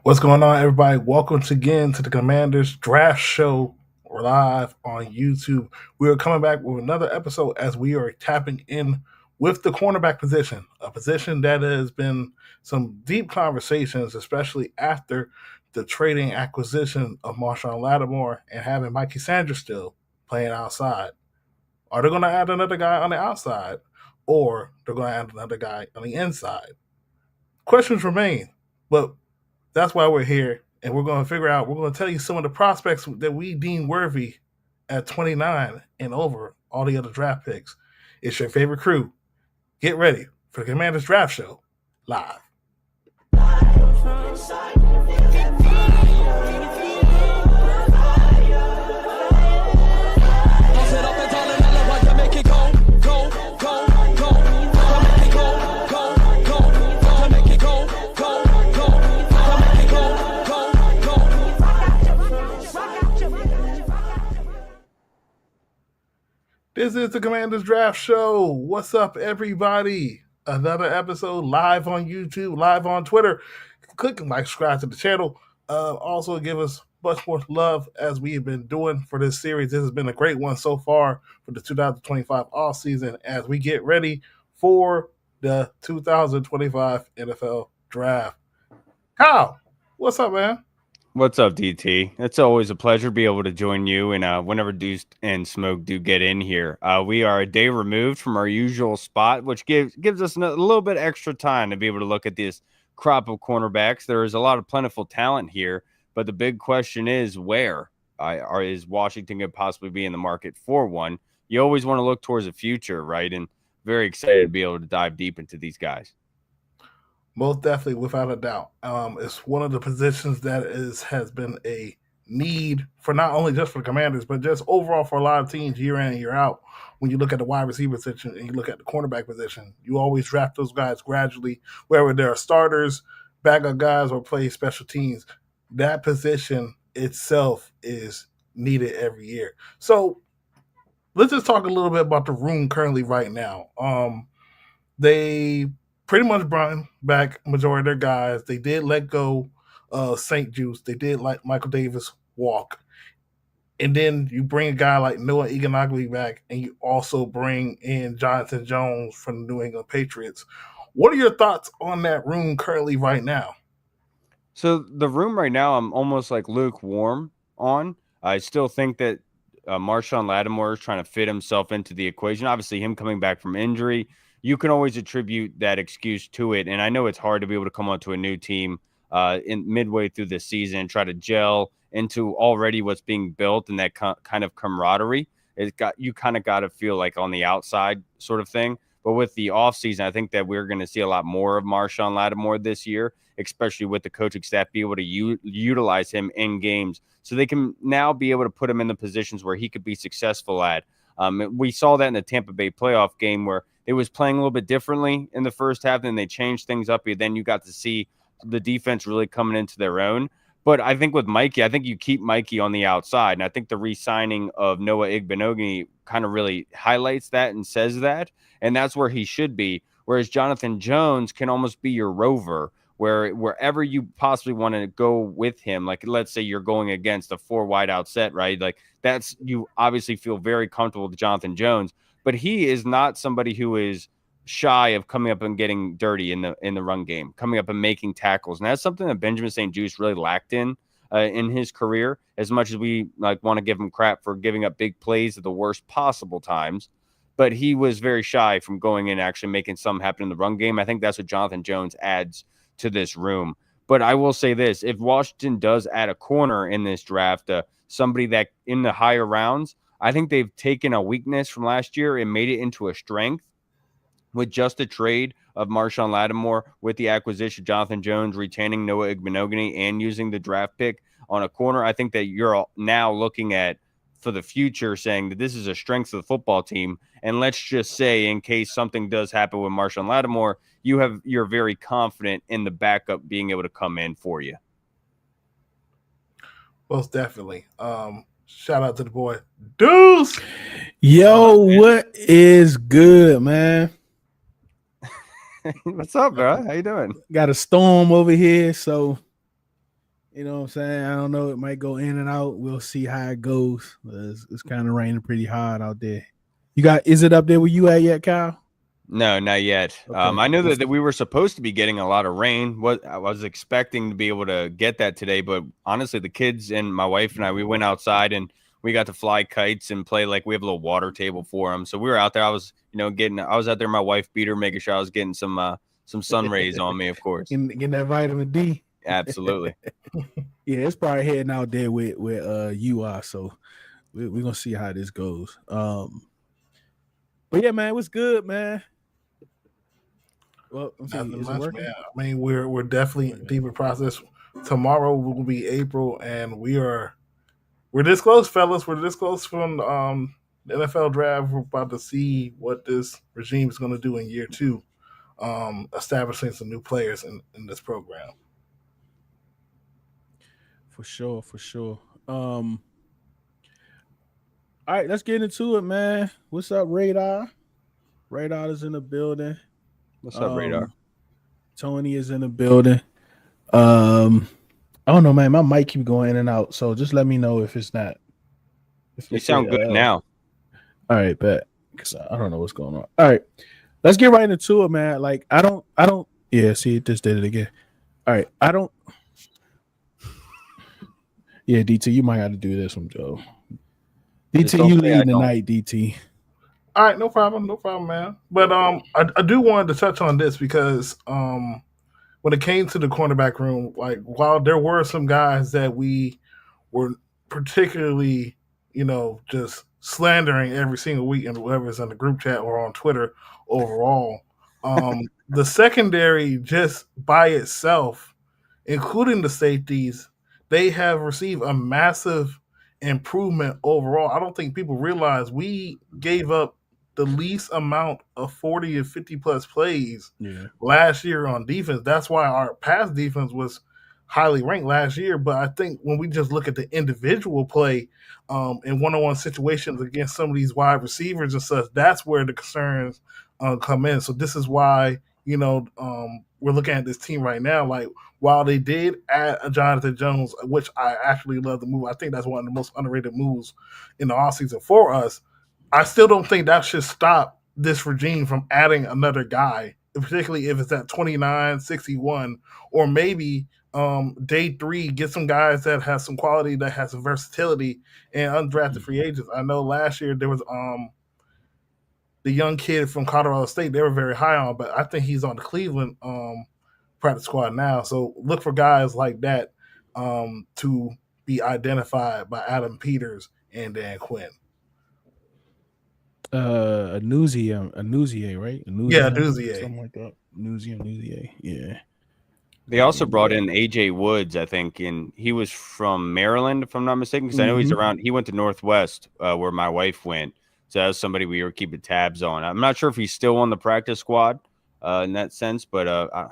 What's going on, everybody? Welcome again to the Commanders Draft Show. We're live on YouTube. We are coming back with another episode as we are tapping in with the cornerback position, a position that has been some deep conversations, especially after the trading acquisition of Marshawn Lattimore and having Mikey Sanders still playing outside. Are they going to add another guy on the outside, or they're going to add another guy on the inside? Questions remain, but that's why we're here, and we're going to tell you some of the prospects that we deem worthy at 29 and over all the other draft picks. It's your favorite crew. Get ready for the Commanders Draft Show live. This is the Commanders Draft Show. What's up, everybody? Another episode live on YouTube, live on Twitter. Click and subscribe to the channel. Also, give us much more love as we have been doing for this series. This has been a great one so far for the 2025 offseason as we get ready for the 2025 NFL Draft. Kyle, what's up, man? What's up, DT? It's always a pleasure to be able to join you. And whenever Deuce and Smoke do get in here, we are a day removed from our usual spot, which gives us a little bit extra time to be able to look at this crop of cornerbacks. There is a lot of plentiful talent here, but the big question is where is Washington going to possibly be in the market for one? You always want to look towards the future, right? And very excited to be able to dive deep into these guys. Most definitely, without a doubt. It's one of the positions that has been a need for not only just for the Commanders, but just overall for a lot of teams year in and year out. When you look at the wide receiver position and you look at the cornerback position, you always draft those guys gradually, whether they're starters, backup guys, or play special teams. That position itself is needed every year. So let's just talk a little bit about the room currently right now. They pretty much brought back majority of their guys. They did let go St. Juice. They did let Michael Davis walk. And then you bring a guy like Noah Eganoglu back, and you also bring in Jonathan Jones from the New England Patriots. What are your thoughts on that room currently right now? So the room right now, I'm almost like lukewarm on. I still think that Marshawn Lattimore is trying to fit himself into the equation. Obviously, him coming back from injury, you can always attribute that excuse to it. And I know it's hard to be able to come onto a new team in midway through the season and try to gel into already what's being built and that kind of camaraderie. You kind of got to feel like on the outside sort of thing. But with the offseason, I think that we're going to see a lot more of Marshawn Lattimore this year, especially with the coaching staff be able to utilize him in games so they can now be able to put him in the positions where he could be successful at. We saw that in the Tampa Bay playoff game where it was playing a little bit differently in the first half, and they changed things up. Then you got to see the defense really coming into their own. But I think with Mikey, I think you keep Mikey on the outside, and I think the re-signing of Noah Eganoglu kind of really highlights that and says that, and that's where he should be, whereas Jonathan Jones can almost be your rover, where wherever you possibly want to go with him, like let's say you're going against a 4 wide out set, right? Like that's, you obviously feel very comfortable with Jonathan Jones, but he is not somebody who is shy of coming up and getting dirty in the run game, coming up and making tackles. And that's something that Benjamin St. Juste really lacked in his career, as much as we like want to give him crap for giving up big plays at the worst possible times. But he was very shy from going in and actually making something happen in the run game. I think that's what Jonathan Jones adds to this room. But I will say this, if Washington does add a corner in this draft, somebody that in the higher rounds, I think they've taken a weakness from last year and made it into a strength with just a trade of Marshawn Lattimore, with the acquisition of Jonathan Jones, retaining Noah Eganoglu, and using the draft pick on a corner. I think that you're now looking at for the future saying that this is a strength of the football team. And let's just say, in case something does happen with Marshawn Lattimore, you're very confident in the backup being able to come in for you. Most definitely. Shout out to the boy Deuce. Yo, what is good, man? What's up, bro? How you doing? Got a storm over here, so You know what I'm saying? I don't know. It might go in and out. We'll see how it goes. It's kind of raining pretty hard out there. Is it up there where you at yet, Kyle? No, not yet. Okay. I knew that we were supposed to be getting a lot of rain. I was expecting to be able to get that today, but honestly, the kids and my wife and I, we went outside and we got to fly kites and play. Like, we have a little water table for them. So we were out there. I was out there, my wife beater, making sure I was getting some sun rays on me, of course. Getting that vitamin D. Absolutely. Yeah, it's probably heading out there where you are. So we're gonna see how this goes. But yeah, man, it was good, man. Well, I'm saying, is it working? Man. I mean, we're definitely deep in process. Tomorrow will be April, and we're this close, fellas. We're this close from the NFL draft. We're about to see what this regime is going to do in year 2, establishing some new players in this program. For sure. All right, let's get into it, man. What's up, Radar? Radar is in the building. What's up, Radar? Tony is in the building. I don't know, man. My mic keep going in and out, so just let me know if it's not. You sound good now. All right, bet. Because I don't know what's going on. All right, let's get right into it, man. Like, I don't. Yeah, see, it just did it again. All right, I don't. Yeah, DT, you might have to do this one, Joe. DT, you lead tonight, DT. All right, no problem, man. But I do wanted to touch on this because when it came to the cornerback room, like, while there were some guys that we were particularly, just slandering every single week, and whoever's in the group chat or on Twitter overall, the secondary just by itself, including the safeties, they have received a massive improvement overall. I don't think people realize we gave up the least amount of 40 and 50 plus plays last year on defense. That's why our pass defense was highly ranked last year. But I think when we just look at the individual play in one-on-one situations against some of these wide receivers and such, that's where the concerns come in. So this is why, we're looking at this team right now. Like, while they did add a Jonathan Jones, which I actually love the move, I think that's one of the most underrated moves in the offseason for us. I still don't think that should stop this regime from adding another guy, particularly if it's at 29, 61, or maybe day 3, get some guys that have some quality, that has some versatility, and undrafted free agents. I know last year there was the young kid from Colorado State they were very high on, but I think he's on the Cleveland practice squad now. So look for guys like that to be identified by Adam Peters and Dan Quinn. Anuzie, right? Anuzie. Something like that. Anuzie. Yeah. They also brought in AJ Woods, I think, and he was from Maryland, if I'm not mistaken, because I know he's around. He went to Northwest, where my wife went. So that was somebody we were keeping tabs on. I'm not sure if he's still on the practice squad in that sense, but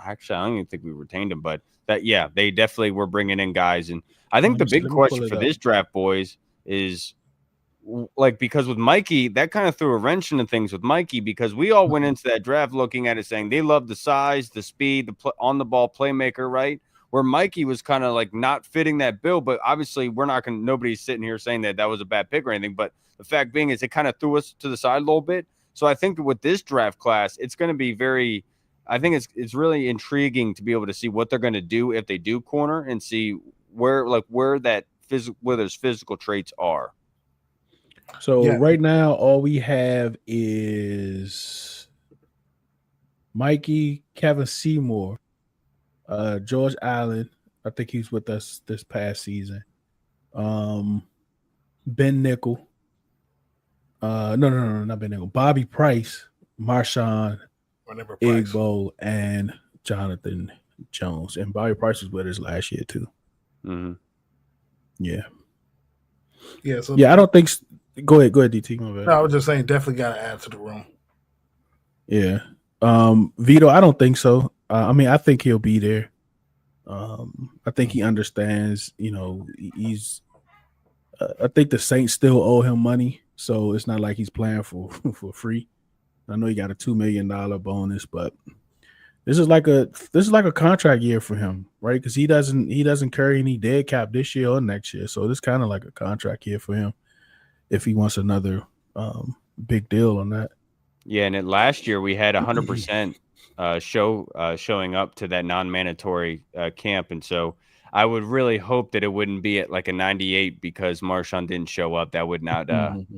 actually, I don't even think we retained him. But they definitely were bringing in guys. And I think the big question for this draft, boys, is like, because with Mikey, that kind of threw a wrench into things with Mikey, because we all went into that draft looking at it saying they love the size, the speed, the on the ball playmaker, right? Where Mikey was kind of like not fitting that bill, but obviously nobody's sitting here saying that was a bad pick or anything. But the fact being is it kind of threw us to the side a little bit. So I think that with this draft class, it's going to be it's really intriguing to be able to see what they're going to do if they do corner, and see where those physical traits are. So right now, all we have is Mikey, Kevin Seymour, George Allen. I think he's with us this past season. Ben Nickel. No, not Ben Nickel. Bobby Price, Marshawn Igbo, and Jonathan Jones. And Bobby Price was with us last year too. Mm-hmm. Yeah. Yeah. So I don't think. Go ahead, DT. No, I was just saying, definitely got to add to the room. Yeah. Vito, I don't think so. I think he'll be there. I think he understands. He's. I think the Saints still owe him money, so it's not like he's playing for free. I know he got a $2 million bonus, but This is like a contract year for him, right? Because he doesn't carry any dead cap this year or next year. So this kind of like a contract year for him if he wants another big deal on that. Yeah, and last year we had 100% showing up to that non-mandatory camp, and so I would really hope that it wouldn't be at like a 98 because Marshawn didn't show up. That would not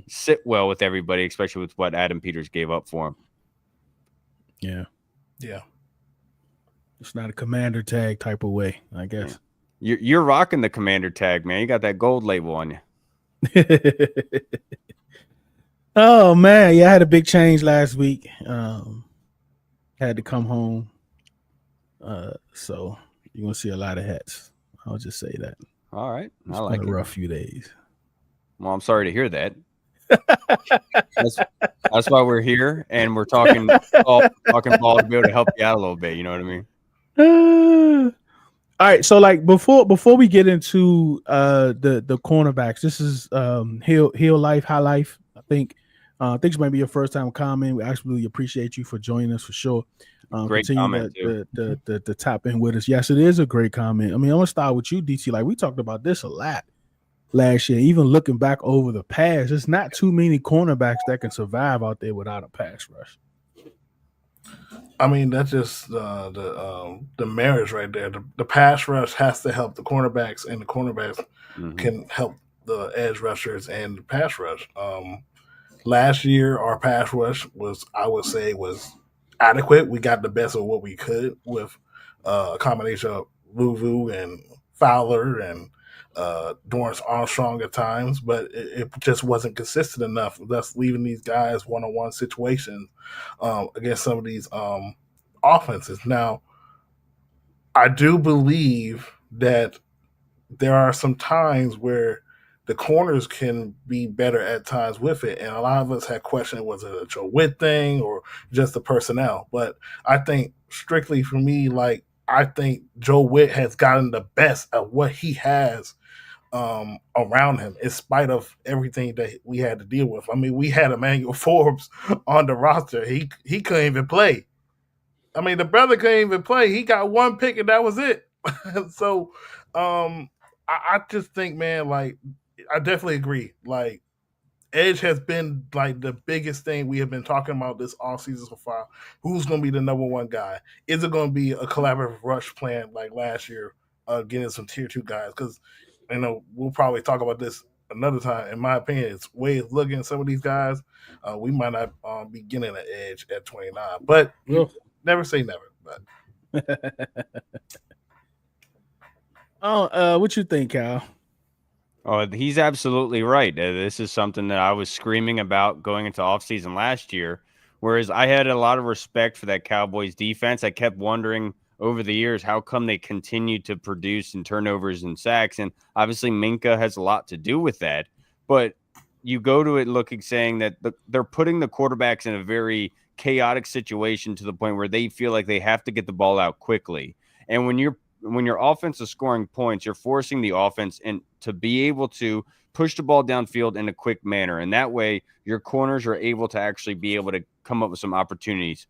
sit well with everybody, especially with what Adam Peters gave up for him. Yeah. It's not a commander tag type of way, I guess. Yeah. You're rocking the commander tag, man. You got that gold label on you. Oh man, yeah, I had a big change last week. Had to come home. So you're gonna see a lot of hats. I'll just say that. All right. It's been a rough few days. Well, I'm sorry to hear that. That's why we're here, and we're talking ball to be able to help you out a little bit. You know what I mean? All right, so like before we get into the cornerbacks, this is Hill Life, High Life. I think this might be your first time comment. We absolutely appreciate you for joining us for sure. Great comment too. The tap in with us. Yes, it is a great comment. I mean, I'm gonna start with you, DT. Like we talked about this a lot last year. Even looking back over the past, there's not too many cornerbacks that can survive out there without a pass rush. I mean, that's just the marriage right there. The pass rush has to help the cornerbacks, and the cornerbacks can help the edge rushers and the pass rush. Last year, our pass rush I would say, was adequate. We got the best of what we could with a combination of Luvu and Fowler and Dorrance Armstrong at times, but it just wasn't consistent enough. Thus, leaving these guys one-on-one situations against some of these offenses. Now, I do believe that there are some times where the corners can be better at times with it, and a lot of us had questioned, was it a Joe Witt thing or just the personnel? But I think strictly for me, like, I think Joe Witt has gotten the best of what he has around him, in spite of everything that we had to deal with. I mean, we had Emmanuel Forbes on the roster. He couldn't even play. I mean, the brother couldn't even play. He got one pick and that was it. So I just think, man, like, I definitely agree. Like, edge has been like the biggest thing we have been talking about this offseason so far. Who's going to be the number one guy? Is it going to be a collaborative rush plan like last year, getting some tier 2 guys? Because, you know, we'll probably talk about this another time. In my opinion, it's way of looking at some of these guys. We might not be getting an edge at 29, but never say never. But what you think, Kyle? Oh, he's absolutely right. This is something that I was screaming about going into offseason last year, whereas I had a lot of respect for that Cowboys defense. I kept wondering over the years, how come they continue to produce in turnovers and sacks? And obviously Minka has a lot to do with that. But you go to it saying that they're putting the quarterbacks in a very chaotic situation to the point where they feel like they have to get the ball out quickly. And when your offense is scoring points, you're forcing the offense to be able to push the ball downfield in a quick manner. And that way your corners are able to actually be able to come up with some opportunities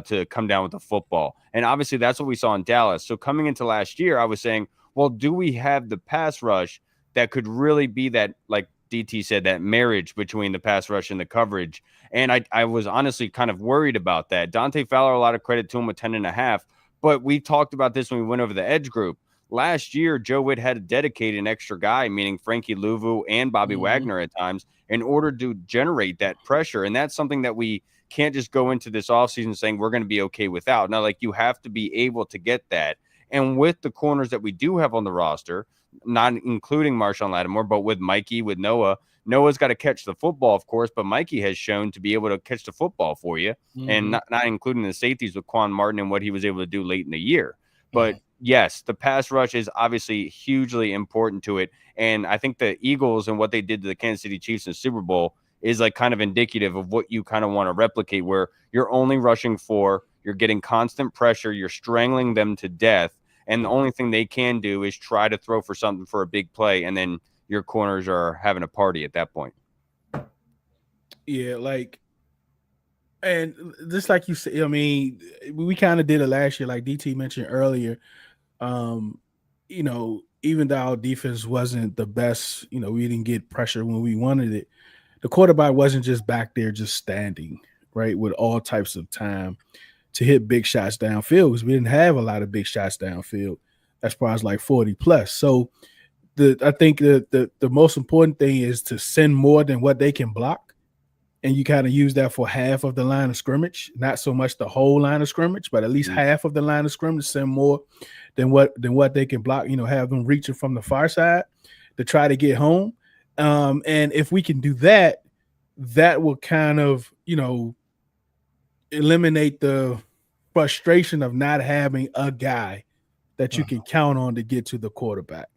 to come down with the football. And obviously that's what we saw in Dallas. So coming into last year, I was saying, well, do we have the pass rush that could really be that, like DT said, that marriage between the pass rush and the coverage? And I was honestly kind of worried about that. Dante Fowler, a lot of credit to him with 10.5, but we talked about this when we went over the edge group. Last year, Joe Witt had to dedicate an extra guy, meaning Frankie Luvu and Bobby Wagner at times, in order to generate that pressure. And that's something that we can't just go into this offseason saying we're going to be okay without. Now, like, you have to be able to get that. And with the corners that we do have on the roster, not including Marshawn Lattimore, but with Mikey, with Noah's got to catch the football, of course, but Mikey has shown to be able to catch the football for you, and not including the safeties with Quan Martin and what he was able to do late in the year. But yes, the pass rush is obviously hugely important to it. And I think the Eagles and what they did to the Kansas City Chiefs in the Super Bowl is like kind of indicative of what you kind of want to replicate, where you're only rushing 4, you're getting constant pressure, you're strangling them to death. And the only thing they can do is try to throw for something for a big play. And then your corners are having a party at that point. Yeah, like And just like you said, I mean, we kind of did it last year, like DT mentioned earlier. Um, even though our defense wasn't the best, we didn't get pressure when we wanted it. The quarterback wasn't just back there just standing, right, with all types of time to hit big shots downfield because we didn't have a lot of big shots downfield as far as like 40 plus. So I think the most important thing is to send more than what they can block. And you kind of use that for half of the line of scrimmage, not so much the whole line of scrimmage, but at least half of the line of scrimmage, send more than what they can block, have them reaching from the far side to try to get home. And if we can do that, that will kind of, eliminate the frustration of not having a guy that you can count on to get to the quarterback,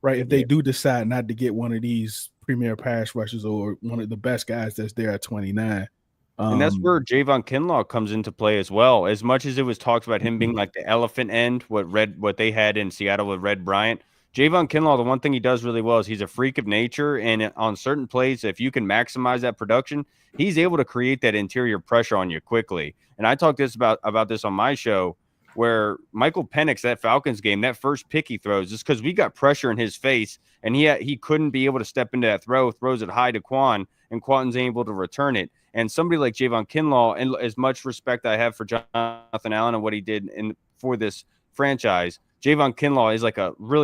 right? If they do decide not to get one of these premier pass rushers or one of the best guys that's there at 29. And that's where Javon Kinlaw comes into play as well. As much as it was talked about him being like the elephant end, what they had in Seattle with Red Bryant, Javon Kinlaw, the one thing he does really well is he's a freak of nature. And on certain plays, if you can maximize that production, he's able to create that interior pressure on you quickly. And I talked about this on my show where Michael Penix, that Falcons game, that first pick he throws is because we got pressure in his face and he couldn't be able to step into that throws it high to Quan, and Quan's able to return it. And somebody like Javon Kinlaw, and as much respect I have for Jonathan Allen and what he did for this franchise, Javon Kinlaw is like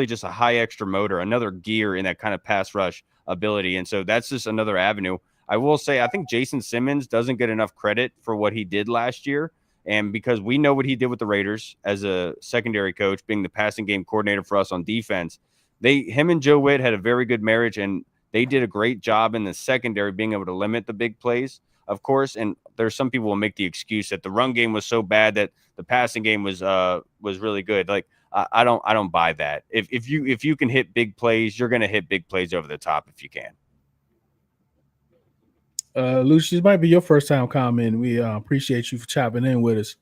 just a high extra motor, another gear in that kind of pass rush ability. And so that's just another avenue. I will say, I think Jason Simmons doesn't get enough credit for what he did last year. And because we know what he did with the Raiders as a secondary coach, being the passing game coordinator for us on defense, him and Joe Witt had a very good marriage, and they did a great job in the secondary being able to limit the big plays, of course. And there's some people will make the excuse that the run game was so bad that the passing game was really good. Like I don't buy that. If you can hit big plays, you're going to hit big plays over the top if you can. Lucius, might be your first time commenting. We appreciate you for chopping in with us.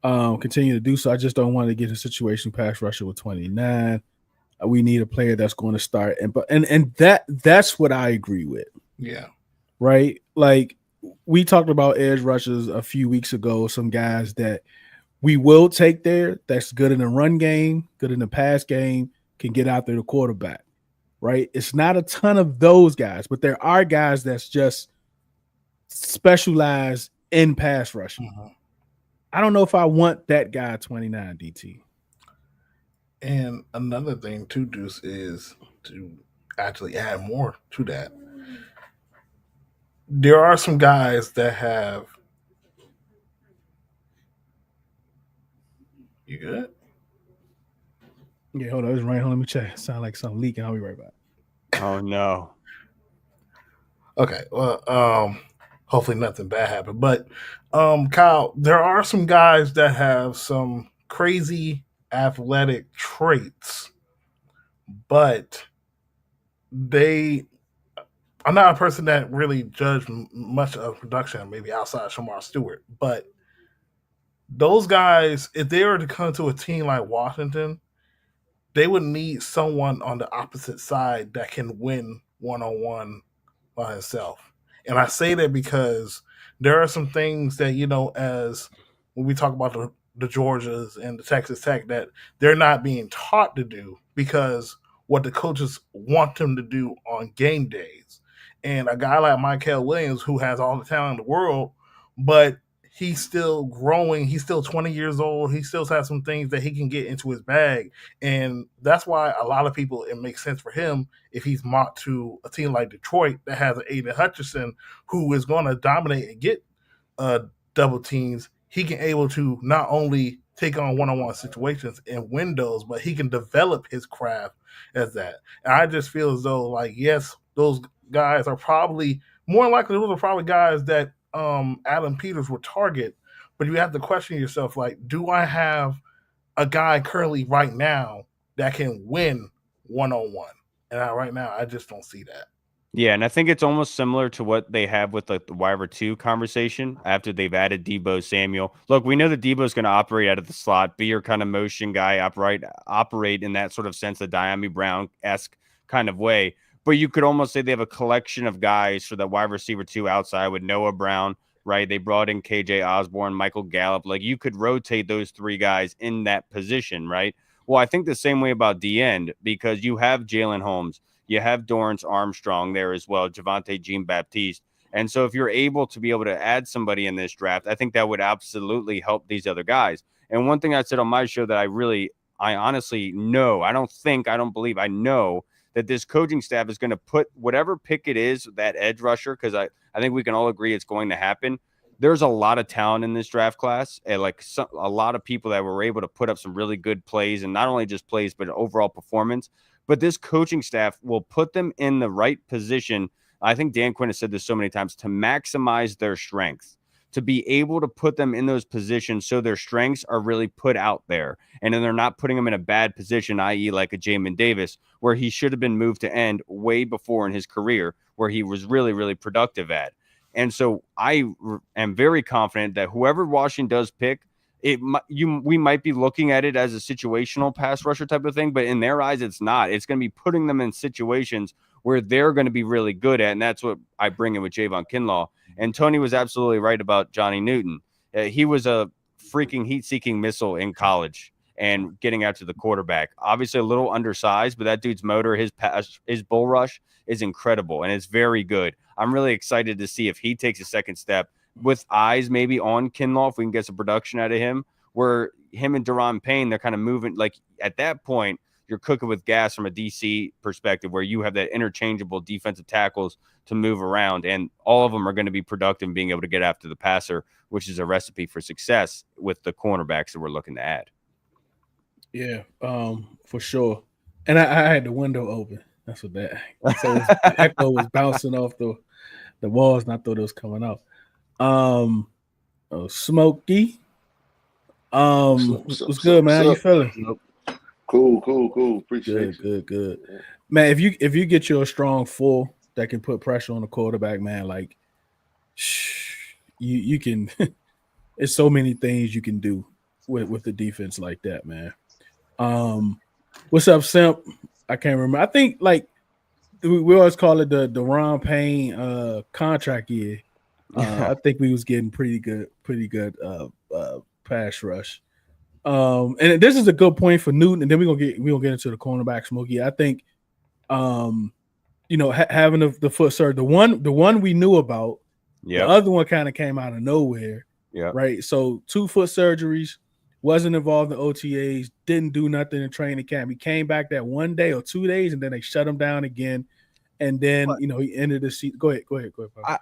Continue to do so. I just don't want to get a situation pass rusher with 29. We need a player that's going to start, and that's what I agree with. Yeah, right. Like we talked about edge rushers a few weeks ago. Some guys that we will take there. That's good in the run game, good in the pass game, can get out there the quarterback. Right. It's not a ton of those guys, but there are guys that's just specialized in pass rushing. I don't know if I want that guy 29 DT. And another thing too, Deuce, is to actually add more to that. There are some guys that have. You good? Yeah, hold on. It's right. Let me check. Sound like something leaking. I'll be right back. Oh no. Okay. Well, hopefully nothing bad happened. But Kyle, there are some guys that have some crazy athletic traits, but I'm not a person that really judged much of production, maybe outside of Shamar Stewart, but those guys, if they were to come to a team like Washington, they would need someone on the opposite side that can win one-on-one by himself. And I say that because there are some things that, as when we talk about the Georgias and the Texas Tech, that they're not being taught to do because what the coaches want them to do on game days. And a guy like Mykel Williams, who has all the talent in the world, but he's still growing. He's still 20 years old. He still has some things that he can get into his bag. And that's why a lot of people, it makes sense for him if he's mocked to a team like Detroit that has an Aiden Hutchinson who is going to dominate and get double teams. He can able to not only take on one-on-one situations and win those, but he can develop his craft as that. And I just feel as though, like, yes, those guys are probably more likely, those are probably guys that Adam Peters would target, but you have to question yourself, like, do I have a guy currently right now that can win one-on-one? And right now, I just don't see that. Yeah, and I think it's almost similar to what they have with like the wide 2 conversation after they've added Deebo Samuel. Look, we know that Deebo's going to operate out of the slot, be your kind of motion guy, operate in that sort of sense, a Diami Brown-esque kind of way. But you could almost say they have a collection of guys for that wide receiver 2 outside with Noah Brown, right? They brought in KJ Osborne, Michael Gallup. Like, you could rotate those 3 guys in that position, right? Well, I think the same way about the end, because you have Jalen Holmes, you have Dorrance Armstrong there as well, Javonte Jean-Baptiste. And so if you're able to be able to add somebody in this draft, I think that would absolutely help these other guys. And one thing I said on my show that I honestly know, I don't believe, I know that this coaching staff is going to put whatever pick it is, that edge rusher, because I think we can all agree it's going to happen. There's a lot of talent in this draft class, and a lot of people that were able to put up some really good plays, and not only just plays, but overall performance. But this coaching staff will put them in the right position. I think Dan Quinn has said this so many times, to maximize their strengths, to be able to put them in those positions so their strengths are really put out there. And then they're not putting them in a bad position, i.e. like a Jamin Davis, where he should have been moved to end way before in his career, where he was really, really productive at. And so I am very confident that whoever Washington does pick, we might be looking at it as a situational pass rusher type of thing, but in their eyes, it's not. It's going to be putting them in situations where they're going to be really good at, and that's what I bring in with Javon Kinlaw. And Tony was absolutely right about Johnny Newton. He was a freaking heat-seeking missile in college and getting out to the quarterback. Obviously a little undersized, but that dude's motor, his bull rush is incredible, and it's very good. I'm really excited to see if he takes a second step with eyes maybe on Kinlaw, if we can get some production out of him, where him and Daron Payne, they're kind of moving. Like, at that point, you're cooking with gas from a DC perspective, where you have that interchangeable defensive tackles to move around, and all of them are going to be productive in being able to get after the passer, which is a recipe for success with the cornerbacks that we're looking to add. Yeah, for sure. And I had the window open. That's what that. So the echo was bouncing off the walls, and I thought it was coming out. Smokey. What's good, man? How you feeling? Cool. Appreciate it. Good. Man, if you get you a strong full that can put pressure on the quarterback, man, like you can. There's so many things you can do with the defense like that, man. What's up, Simp? I can't remember. I think like we always call it the Daron Payne contract year. I think we was getting pretty good pass rush. And this is a good point for Newton, and then we're gonna get into the cornerback, Smokey. I think having the foot surgery, the one we knew about, the other one kind of came out of nowhere. Yeah. Right. So 2 foot surgeries, wasn't involved in OTAs, didn't do nothing in training camp. He came back that 1 day or 2 days, and then they shut him down again. And then, he ended the season. Go ahead.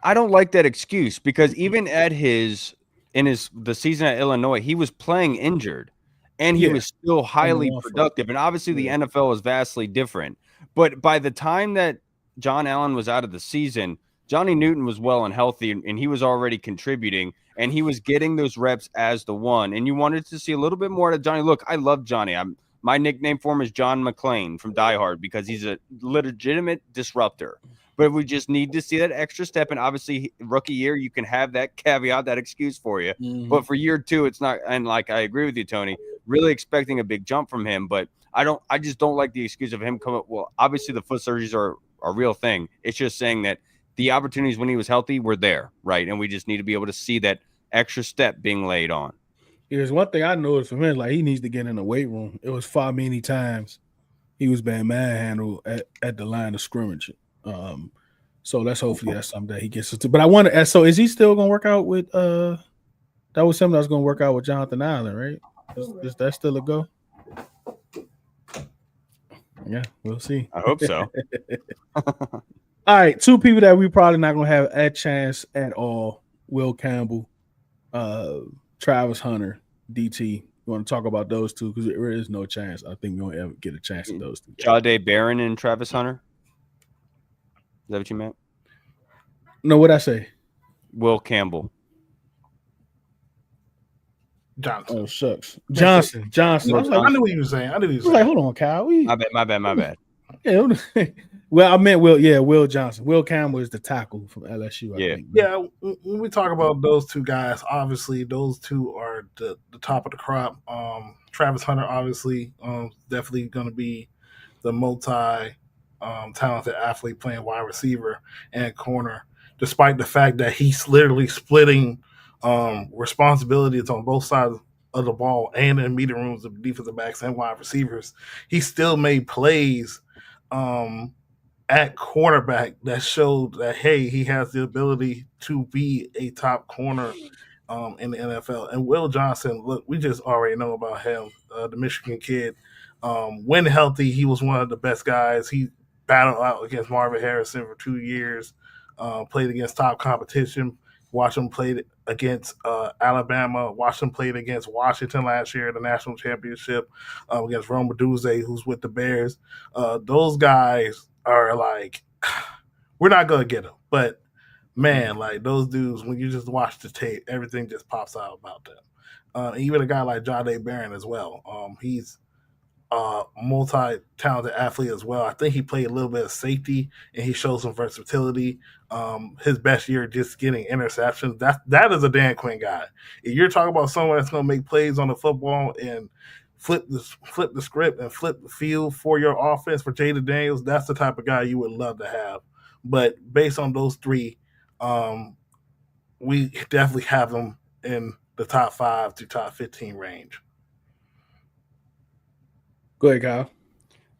I don't like that excuse, because even at the season at Illinois, he was playing injured, and he was still highly productive. And obviously the NFL is vastly different. But by the time that John Allen was out of the season, Johnny Newton was well and healthy, and he was already contributing, and he was getting those reps as the one. And you wanted to see a little bit more of Johnny. Look, I love Johnny. My nickname for him is John McClane from Die Hard, because he's a legitimate disruptor. But we just need to see that extra step. And obviously, rookie year, you can have that caveat, that excuse for you. Mm-hmm. But for year 2, it's not. And like, I agree with you, Tony, really expecting a big jump from him. But I just don't like the excuse of him coming. Well, obviously, the foot surgeries are a real thing. It's just saying that the opportunities when he was healthy were there, right? And we just need to be able to see that extra step being laid on. There's one thing I noticed from him, like he needs to get in the weight room. It was far many times he was being manhandled at the line of scrimmage. So let's hopefully that's something that he gets to. But I want to ask, so is he still going to work out with that was something that was going to work out with Jonathan Allen, right? Is that still a go? Yeah, we'll see. I hope so. All right, 2 people that we probably not going to have a chance at all. Will Campbell, Travis Hunter, DT. You want to talk about those 2? Because there is no chance. I think we won't ever get a chance at those 2. Jahdae Barron and Travis Hunter? Is that what you meant? No, what'd I say? Will Campbell. Johnson. Oh, shucks. Johnson. I knew what you were saying. I was like, hold on, Kyle. My bad. Yeah. Well, I meant Will Johnson. Will Campbell is the tackle from LSU, I think. Yeah, when we talk about those 2 guys, obviously those 2 are the top of the crop. Travis Hunter, obviously, definitely going to be the multi talented athlete playing wide receiver and corner. despite the fact that he's literally splitting responsibilities on both sides of the ball and in meeting rooms of defensive backs and wide receivers. He still made plays at cornerback that showed that, hey, he has the ability to be a top corner in the NFL. And Will Johnson, look, we just already know about him, the Michigan kid. When healthy, he was one of the best guys. He battled out against Marvin Harrison for 2 years, played against top competition. Watched him play against Alabama. Watched him play against Washington last year in the national championship against Roma Duze, who's with the Bears. Those guys are like, we're not going to get them. But, man, like those dudes, when you just watch the tape, everything just pops out about them. Even a guy like Jahdae Barron as well. He's multi-talented athlete as well. I think he played a little bit of safety and he showed some versatility. His best year just getting interceptions. That is a Dan Quinn guy. If you're talking about someone that's going to make plays on the football and flip the script and flip the field for your offense for Jaden Daniels, that's the type of guy you would love to have. But based on those three, we definitely have them in the top 5 to top 15 range. Go ahead, Kyle.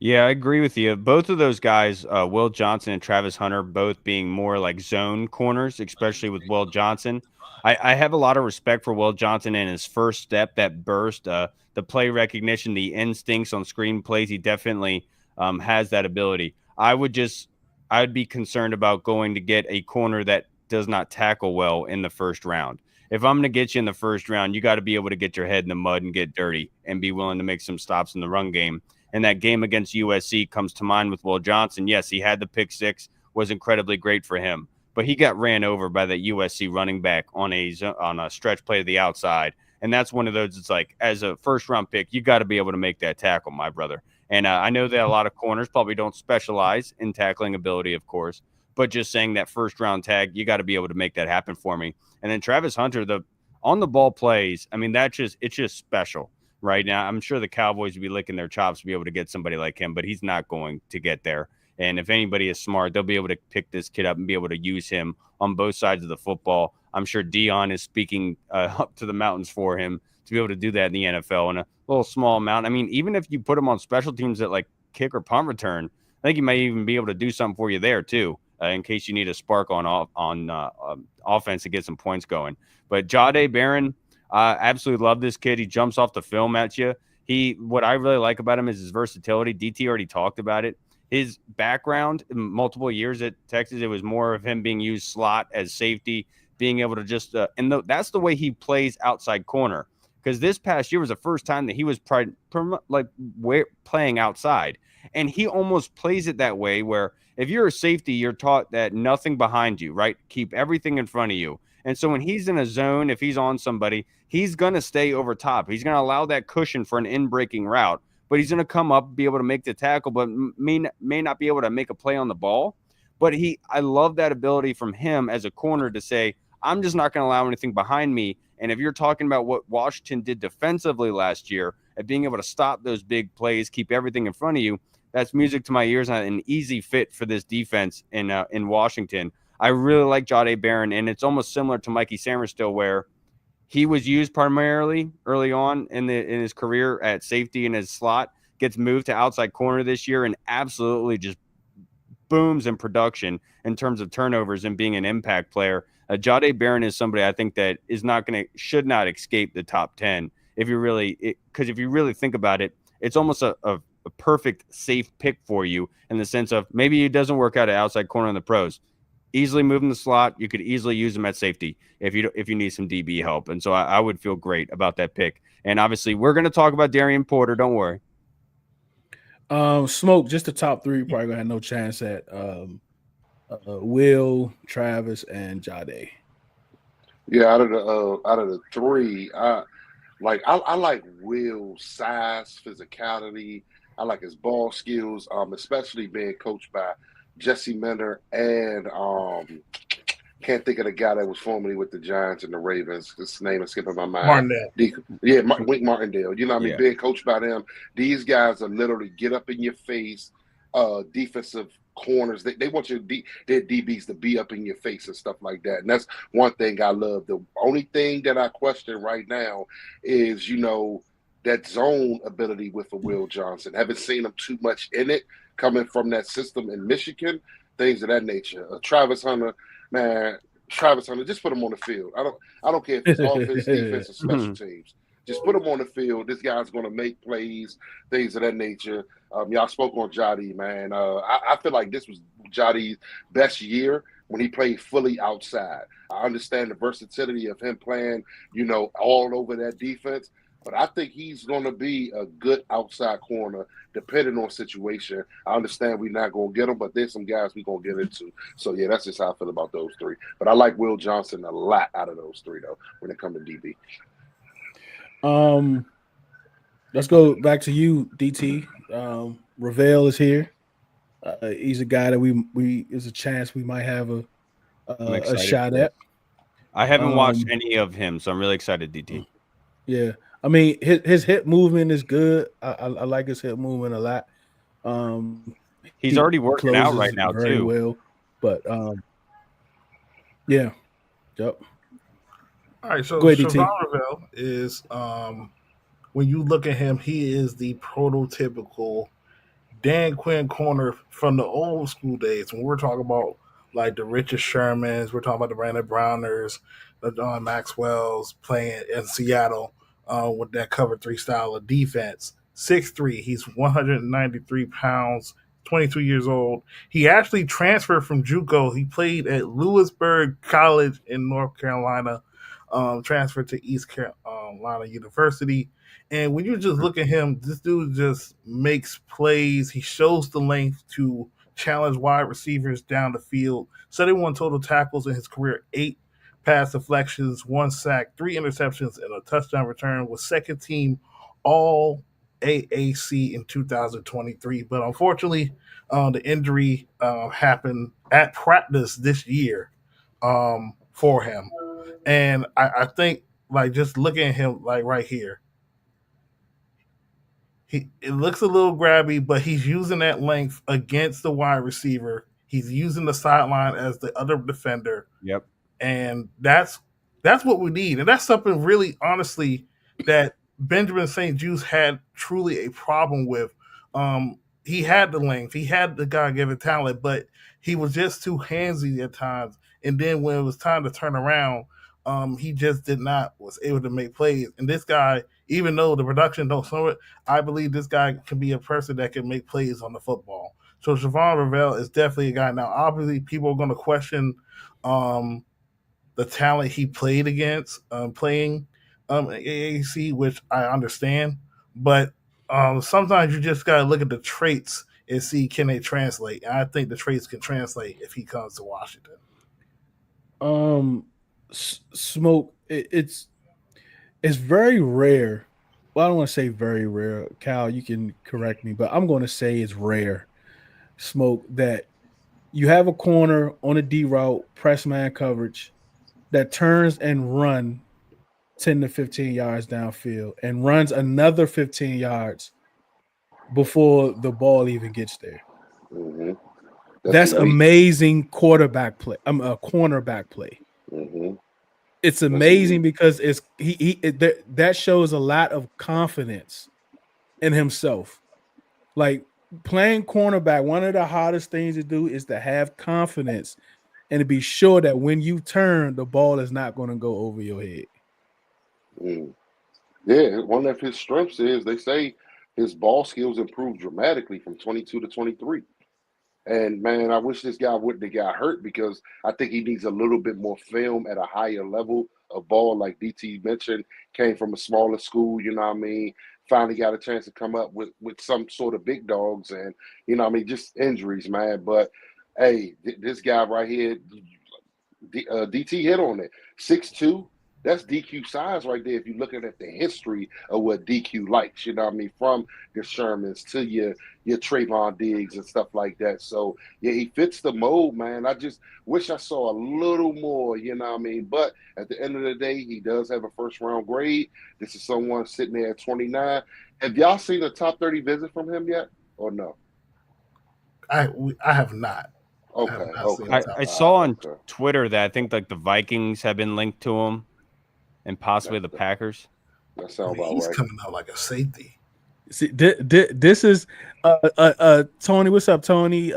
Yeah, I agree with you. Both of those guys, Will Johnson and Travis Hunter, both being more like zone corners, especially with Will Johnson. I have a lot of respect for Will Johnson and his first step, that burst, the play recognition, the instincts on screen plays. He definitely has that ability. I'd be concerned about going to get a corner that does not tackle well in the first round. If I'm going to get you in the first round, you got to be able to get your head in the mud and get dirty and be willing to make some stops in the run game. And that game against USC comes to mind with Will Johnson. Yes, he had the pick six, was incredibly great for him, but he got ran over by that USC running back on a stretch play to the outside. And that's one of those, it's like, as a first-round pick, you got to be able to make that tackle, my brother. And I know that a lot of corners probably don't specialize in tackling ability, of course, but just saying that first-round tag, you got to be able to make that happen for me. And then Travis Hunter, the on-the-ball plays, I mean, it's just special right now. I'm sure the Cowboys would be licking their chops to be able to get somebody like him, but he's not going to get there. And if anybody is smart, they'll be able to pick this kid up and be able to use him on both sides of the football. I'm sure Dion is speaking up to the mountains for him to be able to do that in the NFL in a little small amount. I mean, even if you put him on special teams at like kick or punt return, I think he might even be able to do something for you there too, in case you need a spark on offense to get some points going. But Jahdae Barron, absolutely love this kid. He jumps off the film at you. What I really like about him is his versatility. DT already talked about it. His background, multiple years at Texas, it was more of him being used slot as safety, being able to just that's the way he plays outside corner. Because this past year was the first time that he was playing outside, and he almost plays it that way. Where if you're a safety, you're taught that nothing behind you, right? Keep everything in front of you. And so when he's in a zone, if he's on somebody, he's going to stay over top. He's going to allow that cushion for an in-breaking route, but he's going to come up, be able to make the tackle, but may not be able to make a play on the ball. But I love that ability from him as a corner to say, I'm just not going to allow anything behind me. And if you're talking about what Washington did defensively last year at being able to stop those big plays, keep everything in front of you, that's music to my ears and an easy fit for this defense in Washington. I really like Jahdae Barron, and it's almost similar to Mikey Samerstill, where he was used primarily early on in his career at safety in his slot, gets moved to outside corner this year, and absolutely just booms in production in terms of turnovers and being an impact player. Jahdae Barron is somebody I think that should not escape the top 10 because if you really think about it, it's almost a perfect safe pick for you in the sense of maybe it doesn't work out at outside corner in the pros. Easily moving the slot, you could easily use them at safety if you need some DB help. And so I would feel great about that pick. And obviously, we're going to talk about Darian Porter. Don't worry. Smoke, just the top three. Probably gonna have no chance at Will, Travis, and Jahdae. Yeah, out of the three, I like Will's size, physicality. I like his ball skills, especially being coached by Jesse Minter and can't think of the guy that was formerly with the Giants and the Ravens. His name is skipping my mind. Martindale. Wink Martindale. You know what I mean? Being coached by them, these guys are literally get up in your face, defensive corners. They want their DBs to be up in your face and stuff like that. And that's one thing I love. The only thing that I question right now is, that zone ability with a Will Johnson. Haven't seen him too much in it coming from that system in Michigan, things of that nature. Travis Hunter, man, just put him on the field. I don't care if it's offense, defense, or special teams. Just put him on the field. This guy's going to make plays, things of that nature. Y'all spoke on Jody, man. I feel like this was Jody's best year when he played fully outside. I understand the versatility of him playing, all over that defense. But I think he's going to be a good outside corner, depending on situation. I understand we're not going to get him, but there's some guys we're going to get into. So, yeah, that's just how I feel about those three. But I like Will Johnson a lot out of those three, though, when it comes to DB. Let's go back to you, DT. Revel is here. He's a guy that we is a chance we might have a shot at. I haven't watched any of him, so I'm really excited, DT. Yeah. I mean, his hip movement is good. I like his hip movement a lot. He's already working out right now very too. Well, but yeah, yep. All right, so Go ahead, Shavon DT. Revel is when you look at him, he is the prototypical Dan Quinn corner from the old school days. When we're talking about like the Richard Shermans, we're talking about the Brandon Browners, the John Maxwells playing in Seattle with that cover 3 style of defense. 6'3", he's 193 pounds, 22 years old. He actually transferred from JUCO. He played at Lewisburg College in North Carolina, transferred to East Carolina University. And when you just look at him, this dude just makes plays. He shows the length to challenge wide receivers down the field. 71 total tackles in his career, 8 pass deflections, 1 sack, 3 interceptions, and a touchdown return. Was second team all AAC in 2023. But unfortunately, the injury happened at practice this year for him. And I think, like, just looking at him, like, right here, it looks a little grabby, but he's using that length against the wide receiver. He's using the sideline as the other defender. Yep. And that's what we need. And that's something really, honestly, that Benjamin St. Juste had truly a problem with. He had the length. He had the God-given talent, but he was just too handsy at times. And then when it was time to turn around, he just was able to make plays. And this guy, even though the production don't show it, I believe this guy can be a person that can make plays on the football. So Shavon Revel is definitely a guy. Now, obviously, people are going to question the talent he played against playing AAC, which I understand. But sometimes you just got to look at the traits and see, can they translate? And I think the traits can translate if he comes to Washington. Smoke, it's very rare. Well, I don't want to say very rare. Cal, you can correct me, but I'm going to say it's rare, Smoke, that you have a corner on a D route, press man coverage, that turns and run 10 to 15 yards downfield and runs another 15 yards before the ball even gets there. Mm-hmm. That's amazing quarterback play. A cornerback play. Mm-hmm. It's amazing because that shows a lot of confidence in himself. Like, playing cornerback, one of the hardest things to do is to have confidence and to be sure that when you turn, the ball is not going to go over your head. Yeah, one of his strengths is, they say, his ball skills improved dramatically from 22 to 23. And, man, I wish this guy wouldn't have got hurt, because I think he needs a little bit more film at a higher level of ball. Like DT mentioned, came from a smaller school, you know what I mean? Finally got a chance to come up with some sort of big dogs, and, you know what I mean, just injuries, man. But, hey, this guy right here, DT hit on it. 6'2", that's DQ size right there if you're looking at the history of what DQ likes, you know what I mean, from your Shermans to your Trayvon Diggs and stuff like that. So, yeah, he fits the mold, man. I just wish I saw a little more, you know what I mean? But at the end of the day, he does have a first-round grade. This is someone sitting there at 29. Have y'all seen a top 30 visit from him yet, or no? I have not. I have Okay, not seen okay. him. I saw on Okay. Twitter that I think like the Vikings have been linked to him, and possibly the That, Packers. that I sounds mean, about he's right. coming out like a safety. See, this is Tony. What's up, Tony?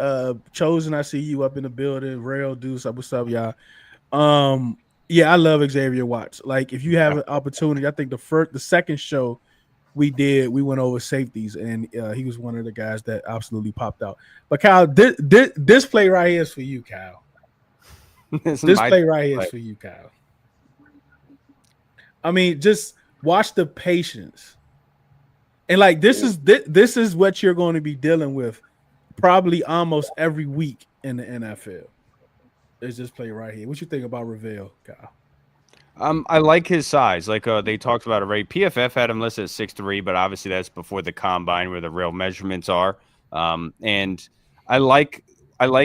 Chosen, I see you up in the building. Rail Deuce, what's up, y'all? Yeah, I love Xavier Watts. Like, if you have an opportunity, I think the second show we did, we went over safeties, and he was one of the guys that absolutely popped out. But Kyle, this play right here is for you, Kyle. This is This my play right here is play. for you, Kyle. I mean, just watch the patience. And like this is what you're going to be dealing with probably almost every week in the NFL. Is this play right here? What you think about Revel, Kyle? I like his size. Like they talked about already. PFF had him listed at 6'3", but obviously that's before the combine where the real measurements are. And I like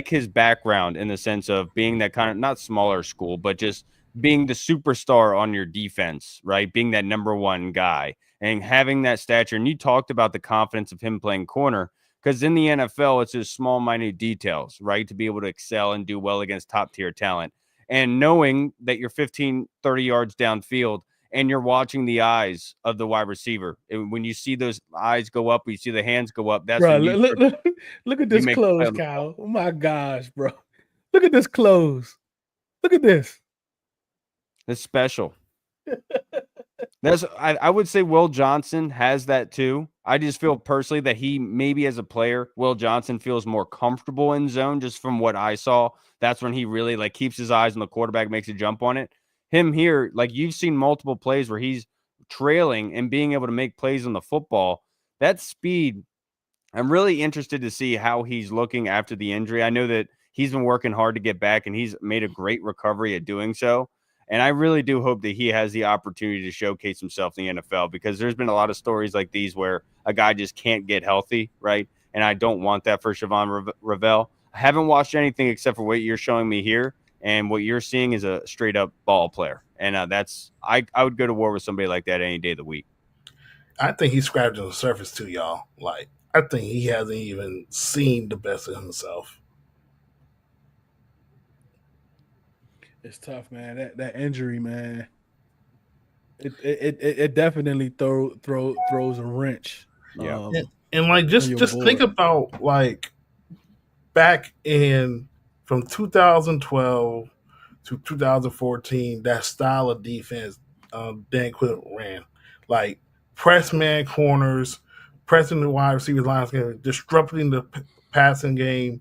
his background in the sense of being that kind of not smaller school, but just being the superstar on your defense, right? Being that number one guy and having that stature. And you talked about the confidence of him playing corner because in the NFL, it's just small, minute details, right? To be able to excel and do well against top tier talent. And knowing that you're 15, 30 yards downfield and you're watching the eyes of the wide receiver. And when you see those eyes go up, you see the hands go up, that's Bro, when look at you this make the play close, on the Kyle. Oh my gosh, bro. Look at this close. Look at this. It's special. I would say Will Johnson has that too. I just feel personally that he maybe as a player, Will Johnson feels more comfortable in zone just from what I saw. That's when he really like keeps his eyes on the quarterback, makes a jump on it. Him here, like you've seen multiple plays where he's trailing and being able to make plays on the football. That speed, I'm really interested to see how he's looking after the injury. I know that he's been working hard to get back and he's made a great recovery at doing so. And I really do hope that he has the opportunity to showcase himself in the NFL because there's been a lot of stories like these where a guy just can't get healthy, right? And I don't want that for Shavon Revel. I haven't watched anything except for what you're showing me here. And what you're seeing is a straight up ball player. And I would go to war with somebody like that any day of the week. I think he's scratching the surface too, y'all. Like, I think he hasn't even seen the best of himself. It's tough, man. That injury, man. It definitely throws a wrench. Yeah. And like just think board. about like back in from 2012 to 2014, that style of defense Dan Quinn ran. Like press man corners, pressing the wide receivers lines, disrupting the passing game,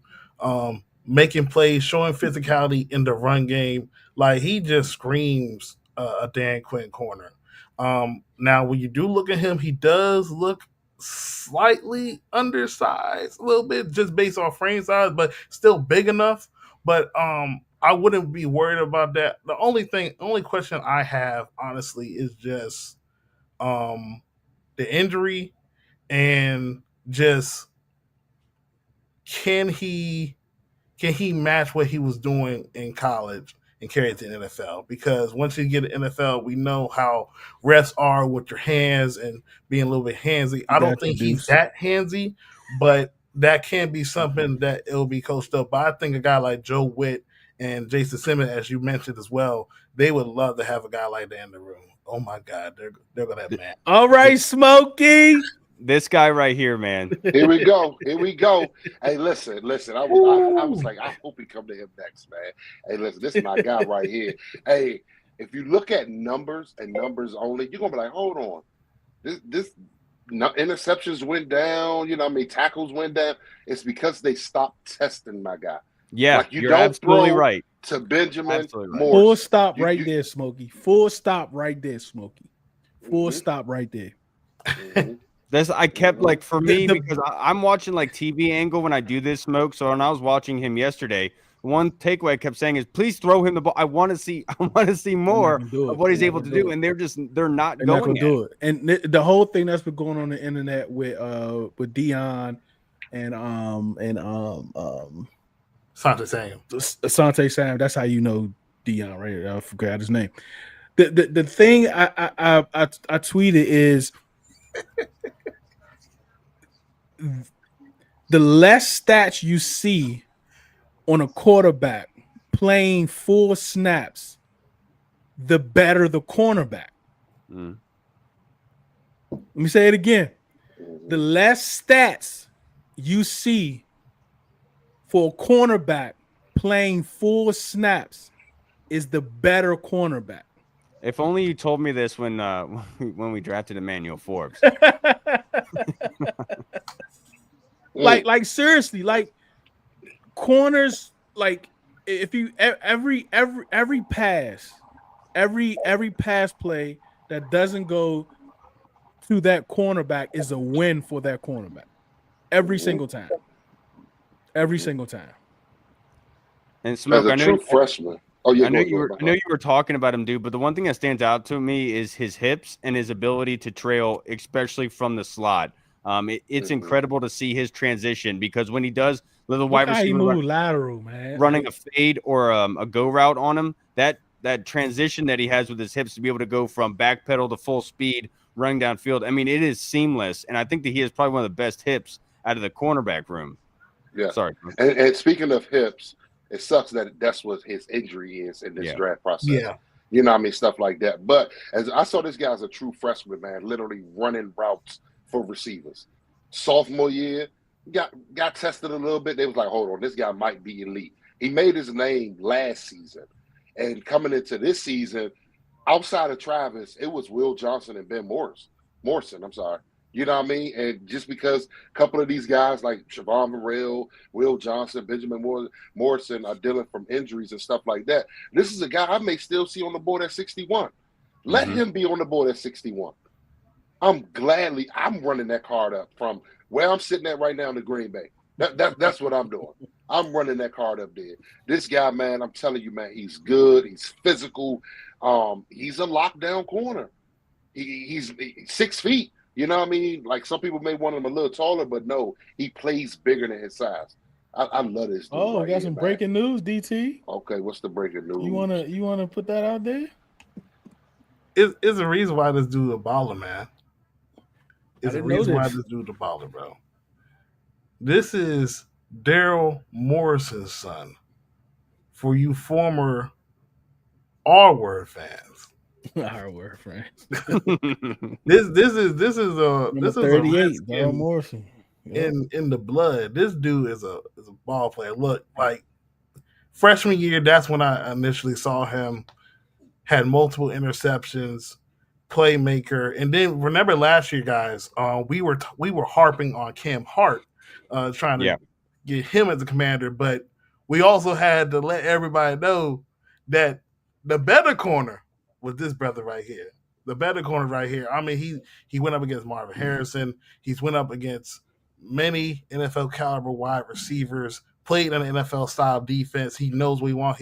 making plays, showing physicality in the run game. Like he just screams a Dan Quinn corner. Now, when you do look at him, he does look slightly undersized, a little bit, just based on frame size, but still big enough. But I wouldn't be worried about that. The only question I have, honestly, is just the injury and just can he match what he was doing in college and carry it to the NFL? Because once you get to NFL, we know how refs are with your hands and being a little bit handsy. I don't think he's that handsy, but that can be something that it'll be coached up. But I think a guy like Joe Witt and Jason Simmons, as you mentioned as well, they would love to have a guy like that in the room. Oh my God, they're gonna have man. All right, Smokey. This guy right here, man. Here we go. Hey, listen. I was like, I hope he come to him next, man. Hey, listen, this is my guy right here. Hey, if you look at numbers and numbers only, you're gonna be like, hold on, this interceptions went down. You know, what I mean, tackles went down. It's because they stopped testing my guy. Yeah, like you're absolutely right. To Benjamin Morrison. Full stop right there, Smokey. Full stop right there, Smokey. Full stop right there. Mm-hmm. I kept like for me because I'm watching like TV angle when I do this, Smoke. So when I was watching him yesterday, one takeaway I kept saying is, "Please throw him the ball. I want to see more of what he's able to do." And they're not going to do it. And the whole thing that's been going on the internet with Dion and Asante Sam. That's how you know Dion, right? I forgot his name. The thing I tweeted is the less stats you see on a quarterback playing full snaps, the better the cornerback. Mm. Let me say it again. The less stats you see for a cornerback playing full snaps is the better cornerback. If only you told me this when when we drafted Emmanuel Forbes. like seriously, like corners, like if you every pass, every pass play that doesn't go to that cornerback is a win for that cornerback. Every single time. Every single time. And Smoke, As a true freshman. Oh yeah, I know you were talking about him, dude. But the one thing that stands out to me is his hips and his ability to trail, especially from the slot. It's incredible to see his transition because when he does little wide receiver lateral, man, running a fade or a go route on him, that transition that he has with his hips to be able to go from back pedal to full speed, running downfield. I mean, it is seamless, and I think that he is probably one of the best hips out of the cornerback room. Yeah. Sorry. And speaking of hips, it sucks that that's what his injury is in this draft process. Yeah. You know what I mean? Stuff like that. But as I saw this guy as a true freshman, man, literally running routes for receivers. Sophomore year, got tested a little bit. They was like, hold on, this guy might be elite. He made his name last season. And coming into this season, outside of Travis, it was Will Johnson and Ben Morrison, I'm sorry. You know what I mean? And just because a couple of these guys like Shavon Revel, Will Johnson, Benjamin Morrison are dealing from injuries and stuff like that, this is a guy I may still see on the board at 61. Let him be on the board at 61. I'm running that card up from where I'm sitting at right now in the Green Bay. That's what I'm doing. I'm running that card up there. This guy, man, I'm telling you, man, he's good. He's physical. He's a lockdown corner. He's 6 feet. You know what I mean? Like some people may want him a little taller, but no, he plays bigger than his size. I love this dude. Oh, got some breaking news, DT. Okay, what's the breaking news? You wanna put that out there? It's a reason why this dude a baller, man. It's a reason why this dude a baller, bro. This is Daryl Morrison's son. For you former R-word fans. R-word fans. This is a 38, Daryl Morrison. In the blood. This dude is a ball player. Look, like freshman year, that's when I initially saw him. Had multiple interceptions, playmaker, and then remember last year, guys, we were harping on Cam Hart, trying to get him as a commander, but we also had to let everybody know that the better corner was this brother right here. The better corner right here. I mean, he went up against Marvin Harrison. He's went up against many NFL caliber wide receivers. Played an NFL style defense. He knows what he wants.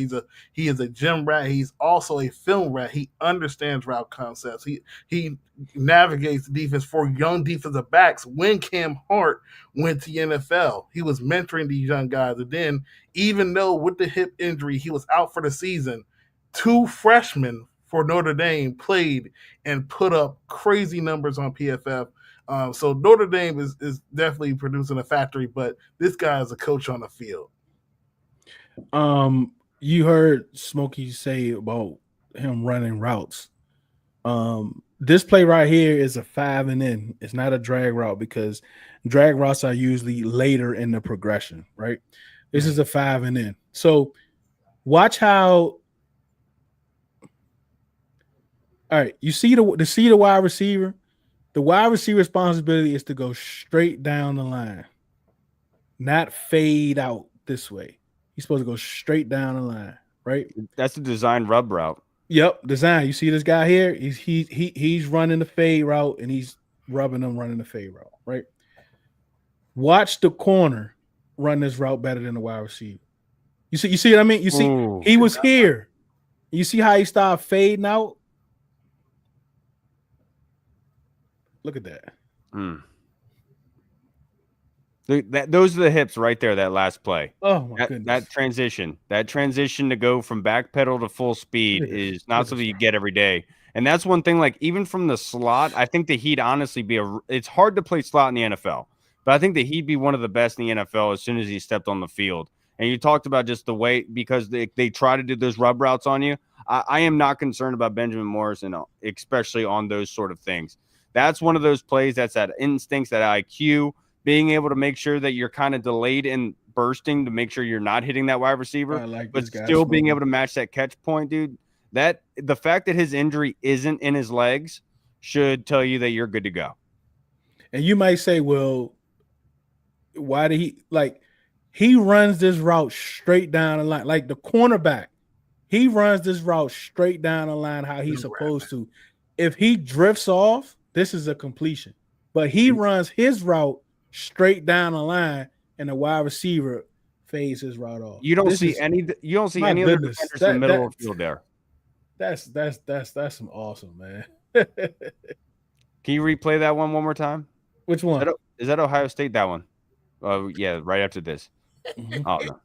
He is a gym rat. He's also a film rat. He understands route concepts. He navigates the defense for young defensive backs. When Cam Hart went to the NFL, he was mentoring these young guys. And then, even though with the hip injury he was out for the season, 2 freshmen for Notre Dame played and put up crazy numbers on PFF. So Notre Dame is definitely producing a factory, but this guy is a coach on the field. You heard Smokey say about him running routes. This play right here is a 5 and in. It's not a drag route because drag routes are usually later in the progression, right? This is a 5 and in. So watch how. All right, you see the wide receiver. The wide receiver responsibility is to go straight down the line, not fade out this way. He's supposed to go straight down the line, right? That's the design rub route. Yep, design. You see this guy here? He's running the fade route and he's rubbing them running the fade route, right? Watch the corner run this route better than the wide receiver. You see what I mean? You see, he was here. You see how he started fading out? Look at that. Those are the hips right there, that last play. Oh, my goodness. That transition to go from back pedal to full speed is not something you get every day. And that's one thing, like, even from the slot, I think that he'd honestly be it's hard to play slot in the NFL but I think that he'd be one of the best in the NFL as soon as he stepped on the field. And you talked about just the way, because they try to do those rub routes on you. I am not concerned about Benjamin Morrison, especially on those sort of things. That's one of those plays that's that instincts, that IQ, being able to make sure that you're kind of delayed in bursting to make sure you're not hitting that wide receiver, but still being able to match that catch point, dude. That the fact that his injury isn't in his legs should tell you that you're good to go. And you might say, well, why did he runs this route straight down the line, like the cornerback. He runs this route straight down the line how he's supposed to. If he drifts off, this is a completion. But he runs his route straight down the line, and the wide receiver fades his route off. You don't see any other defenders in the middle of the field there. That's some awesome, man. Can you replay that one more time? Which one? Is that Ohio State? That one? Oh, yeah, right after this. Oh, no.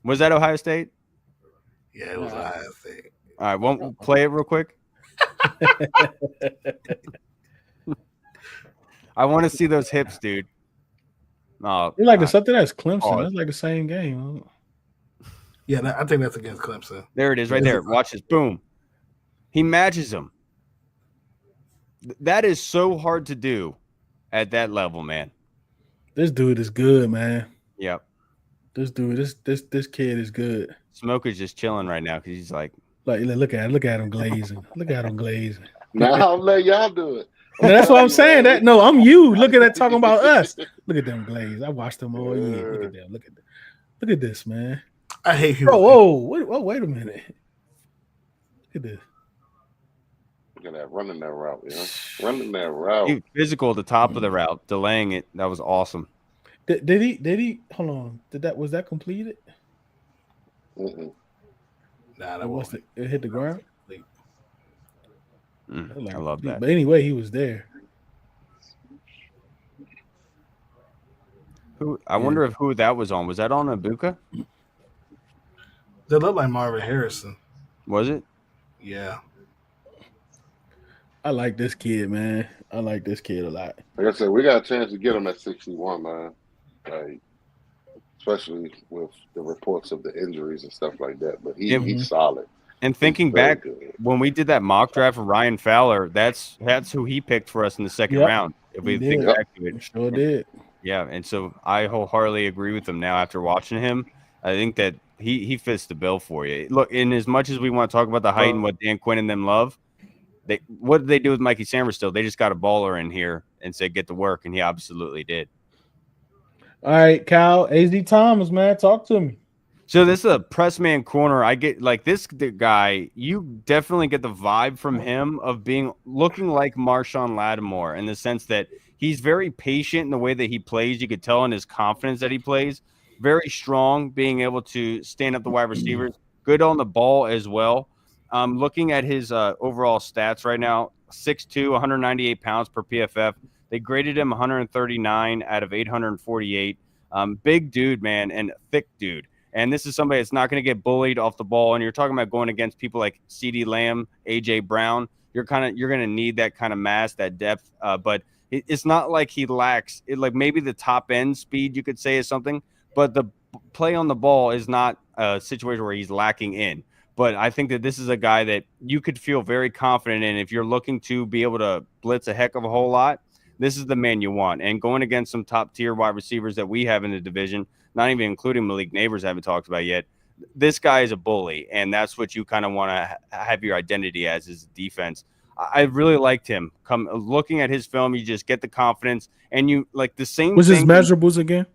Was that Ohio State? Yeah, it was Ohio State. All right, won't play it real quick. I want to see those hips, dude. Oh, you're like something that's Clemson. That's like the same game. Yeah, I think that's against Clemson. There it is, right there. Watch this. Boom. He matches him. That is so hard to do at that level, man. This dude is good, man. Yep. This dude, this kid is good. Smoke is just chilling right now because he's like look at him glazing. Look at him glazing. Now I'll let y'all do it. No, that's what I'm saying. I'm you. Look at that talking about us. Look at them glaze. I watched them all year. Look at them. Look at this, man. I hate you. Wait a minute. Look at this. Look at that running that route, running that route. Dude, physical at the top of the route, delaying it. That was awesome. Did he? Hold on. Was that completed? Mm-mm. Nah, that wasn't. It hit the ground. I love that. But anyway, he was there. I wonder who that was on. Was that on Ibuka? That looked like Marvin Harrison. Was it? Yeah. I like this kid, man. I like this kid a lot. Like I said, we got a chance to get him at 61, man. Like, especially with the reports of the injuries and stuff like that. But he's solid. And thinking back, when we did that mock draft for Ryan Fowler, that's who he picked for us in the second round. If we think back to it, sure did. Yeah, and so I wholeheartedly agree with him now after watching him. I think that he fits the bill for you. Look, in as much as we want to talk about the height and what Dan Quinn and them love, what did they do with Mikey Sanders still? They just got a baller in here and said get to work, and he absolutely did. All right, Kyle, Azareye'h Thomas, man, talk to me. So this is a press man corner. I get like this guy. You definitely get the vibe from him of looking like Marshon Lattimore in the sense that he's very patient in the way that he plays. You could tell in his confidence that he plays. Very strong, being able to stand up the wide receivers. Good on the ball as well. Looking at his overall stats right now, 6'2", 198 pounds per PFF. They graded him 139 out of 848. Big dude, man, and thick dude. And this is somebody that's not going to get bullied off the ball. And you're talking about going against people like CeeDee Lamb, A.J. Brown. You're going to need that kind of mass, that depth. But it's not like he lacks it. Like maybe the top end speed, you could say, is something. But the play on the ball is not a situation where he's lacking in. But I think that this is a guy that you could feel very confident in if you're looking to be able to blitz a heck of a whole lot. This is the man you want. And going against some top-tier wide receivers that we have in the division, not even including Malik Neighbors I haven't talked about yet, this guy is a bully, and that's what you kind of want to have your identity as, is defense. I really liked him. Looking at his film, you just get the confidence, and you like the same. What's his measurables again?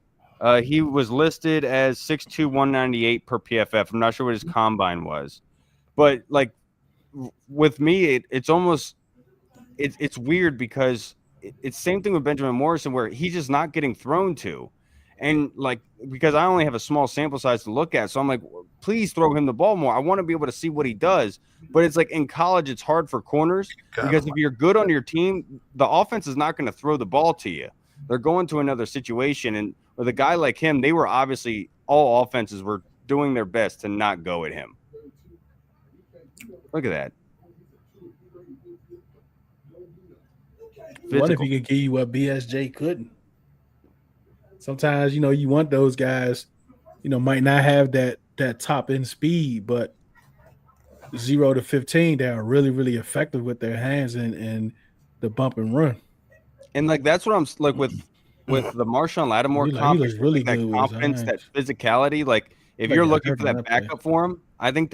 He was listed as 6'2", 198 per PFF. I'm not sure what his combine was, but like with me, it's almost it's weird because it's same thing with Benjamin Morrison where he's just not getting thrown to. And like, because I only have a small sample size to look at. So I'm like, please throw him the ball more. I want to be able to see what he does. But it's like in college, it's hard for corners because if you're good on your team, the offense is not going to throw the ball to you. They're going to another situation. And with a guy like him, they were obviously all offenses were doing their best to not go at him. Look at that. What if physical. he could give you what BSJ couldn't? Sometimes, you want those guys, might not have that top end speed, but 0 to 15, they are really, really effective with their hands and the bump and run. And like that's what I'm like with the Marshawn Lattimore He comp, looks it's just really like that good with his confidence, that hands. physicality. Like if Like you're got looking hurt for on that that play. backup for him, I think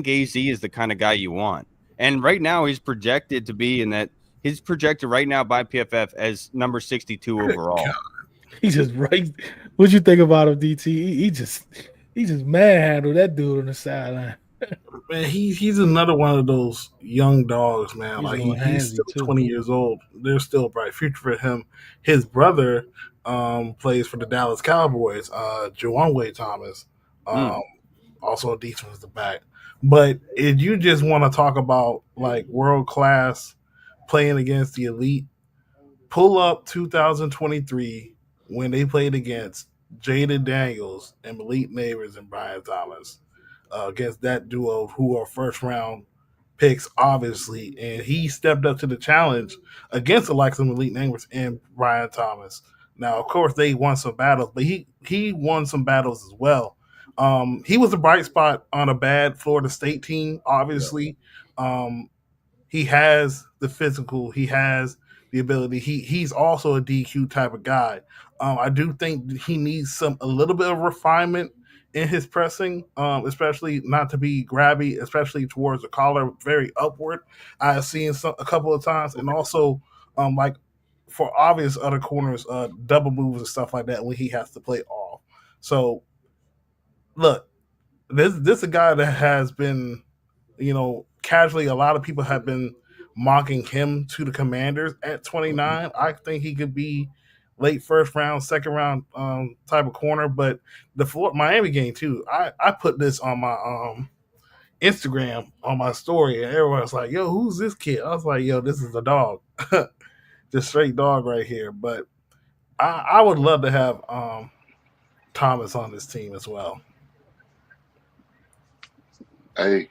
AZ is the kind of guy you want. And right now he's projected to be in that. He's projected right now by PFF as number 62 overall. He just right. What you think about him, DT? He just manhandled that dude on the sideline. Man, he's another one of those young dogs, man. He's a Like little he's handsy still too. 20 years old. There's still a bright future for him. His brother plays for the Dallas Cowboys, Shavon Thomas, um, also a defensive back. But if you just want to talk about like world class playing against the elite, pull up 2023 when they played against Jaden Daniels and Malik Neighbors and Brian Thomas, against that duo who are first round picks, obviously. And he stepped up to the challenge against the likes of Malik Neighbors and Brian Thomas. Now, of course, they won some battles, but he won some battles as well. He was a bright spot on a bad Florida State team, obviously. He has the physical. He has the ability. He's also a DQ type of guy. I do think he needs a little bit of refinement in his pressing, especially not to be grabby, especially towards the collar, very upward. I've seen a couple of times, and also like for obvious other corners, double moves and stuff like that when he has to play off. So look, this is a guy that has been, casually, a lot of people have been mocking him to the Commanders at 29. I think he could be late first round, second round type of corner. But the Miami game too, I put this on my Instagram on my story, and everyone's like, "Yo, who's this kid?" I was like, "Yo, this is a dog, just straight dog right here." But I would love to have Thomas on this team as well. Hey,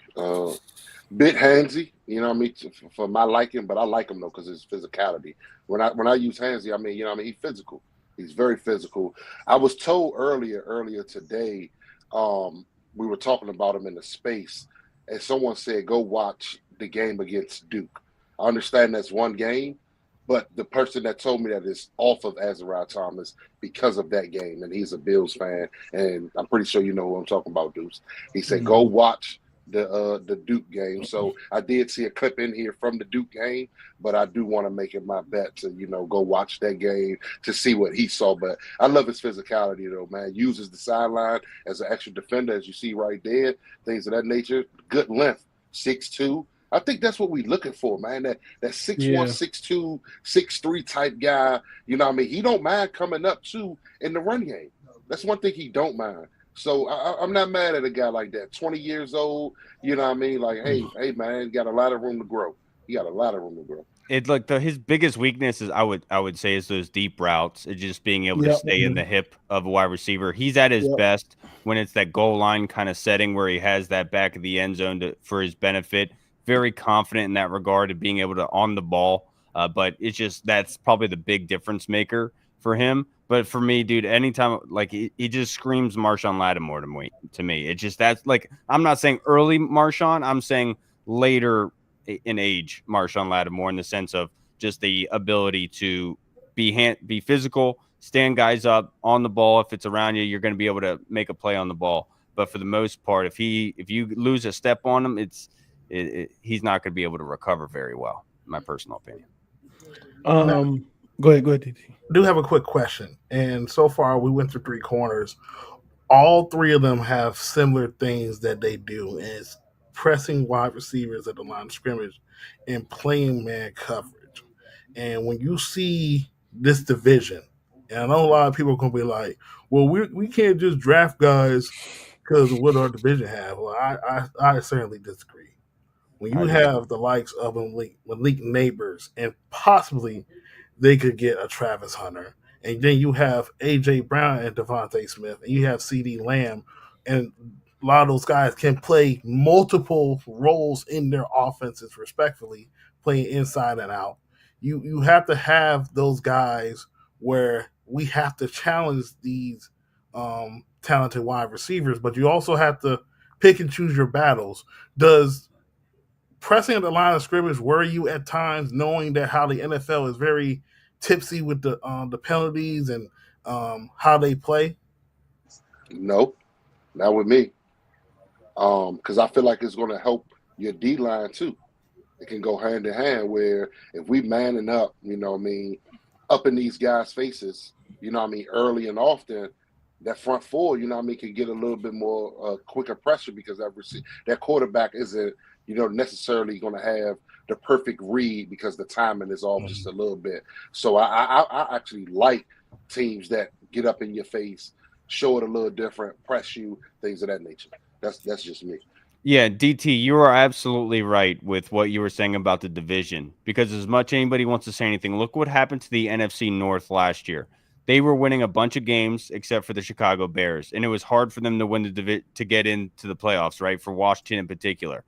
bit handsy, you know what I mean, for my liking, but I like him though because his physicality. When I use handsy, I mean, you know what I mean, he's physical. He's very physical. I was told earlier today, we were talking about him in the space, and someone said go watch the game against Duke. I understand that's one game, but the person that told me that is off of Azareye'h Thomas because of that game, and he's a Bills fan, and I'm pretty sure you know who I'm talking about, Deuce. He said go watch the Duke game. So I did see a clip in here from the Duke game, but I do want to make it my bet to, go watch that game to see what he saw. But I love his physicality though, man. Uses the sideline as an extra defender, as you see right there, things of that nature. Good length, 6'2". I think that's what we're looking for, man. That 6'1", 6'2", 6'3" type guy. You know what I mean? He don't mind coming up too in the run game. That's one thing he don't mind. So I'm not mad at a guy like that. 20 years old, you know what I mean? Like, hey, man, got a lot of room to grow. He got a lot of room to grow. It like his biggest weakness is I would say is those deep routes. It's just being able to stay in the hip of a wide receiver. He's at his best when it's that goal line kind of setting where he has that back of the end zone for his benefit. Very confident in that regard of being able to on the ball. But it's just that's probably the big difference maker for him. But for me, dude, anytime like he just screams Marshawn Lattimore to me. It just that's like I'm not saying early Marshawn, I'm saying later in age Marshawn Lattimore in the sense of just the ability to be physical, stand guys up on the ball. If it's around you, you're going to be able to make a play on the ball. But for the most part, if you lose a step on him, he's not going to be able to recover very well. In my personal opinion. Go ahead, DT. I do have a quick question. And so far, we went through three corners. All three of them have similar things that they do, and it's pressing wide receivers at the line of scrimmage and playing man coverage. And when you see this division, and I know a lot of people are going to be like, well, we can't just draft guys because of what our division have. Well, I certainly disagree. When you have the likes of Malik Neighbors and possibly they could get a Travis Hunter, and then you have A.J. Brown and Devontae Smith, and you have C.D. Lamb, and a lot of those guys can play multiple roles in their offenses respectfully, playing inside and out. you have to have those guys where we have to challenge these talented wide receivers, but you also have to pick and choose your battles. Does pressing at the line of scrimmage worry you at times, knowing that how the NFL is very tipsy with the penalties and how they play? No, not with me. Because I feel like it's going to help your D line too. It can go hand in hand where if we manning up, up in these guys' faces, early and often, that front four, can get a little bit more quicker pressure because that quarterback isn't, necessarily going to have the perfect read because the timing is off just a little bit. So I actually like teams that get up in your face, show it a little different, press you, things of that nature. That's just me. Yeah, DT, you are absolutely right with what you were saying about the division. Because as much anybody wants to say anything, look what happened to the NFC North last year. They were winning a bunch of games except for the Chicago Bears, and it was hard for them to win to get into the playoffs, right? For Washington in particular.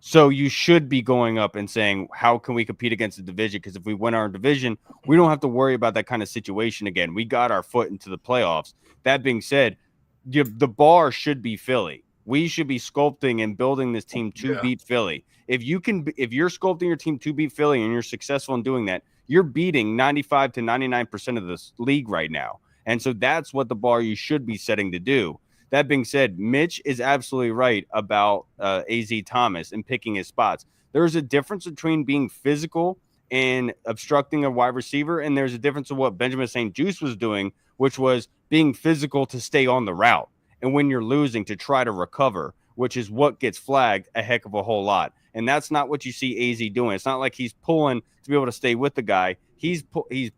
So you should be going up and saying, how can we compete against the division? Because if we win our division, we don't have to worry about that kind of situation again. We got our foot into the playoffs. That being said, the bar should be Philly. We should be sculpting and building this team to beat Philly. If you're sculpting your team to beat Philly and you're successful in doing that, you're beating 95 to 99% of this league right now. And so that's what the bar you should be setting to do. That being said, Mitch is absolutely right about Azareye'h Thomas and picking his spots. There's a difference between being physical and obstructing a wide receiver, and there's a difference of what Benjamin St. Juste was doing, which was being physical to stay on the route. And when you're losing, to try to recover, which is what gets flagged a heck of a whole lot. And that's not what you see AZ doing. It's not like he's pulling to be able to stay with the guy. He's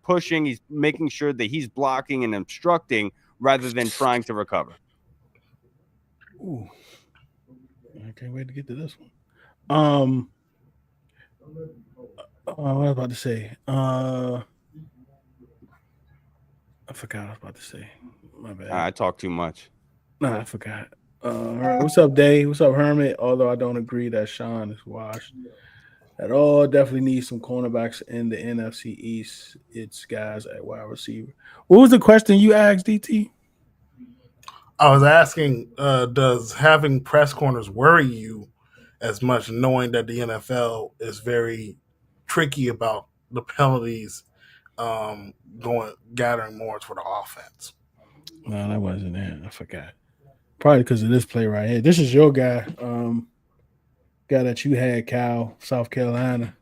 pushing. He's making sure that he's blocking and obstructing rather than trying to recover. Ooh. I can't wait to get to this one. What was I about to say? I forgot what I was about to say. My bad. I talk too much. No, I forgot. What's up, Dave? What's up, Hermit? Although I don't agree that Sean is washed at all, definitely needs some cornerbacks in the NFC East. It's guys at wide receiver. What was the question you asked, DT? I was asking, does having press corners worry you as much, knowing that the NFL is very tricky about the penalties gathering more for the offense? No, that wasn't it. I forgot. Probably because of this play right here. This is your guy. Guy that you had, Cal, South Carolina.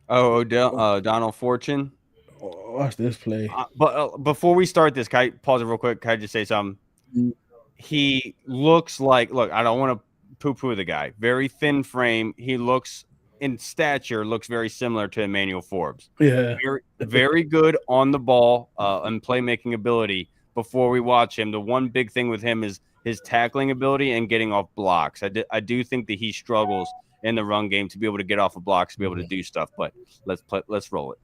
Oh, Donald Fortune. Watch this play. But before we start this, can I pause it real quick? Can I just say something? He looks like, I don't want to poo-poo the guy. Very thin frame. He looks, in stature, looks very similar to Emmanuel Forbes. Yeah. Very, very good on the ball and playmaking ability. Before we watch him, the one big thing with him is his tackling ability and getting off blocks. I do think that he struggles in the run game to be able to get off of blocks, to be able to do stuff. But let's roll it.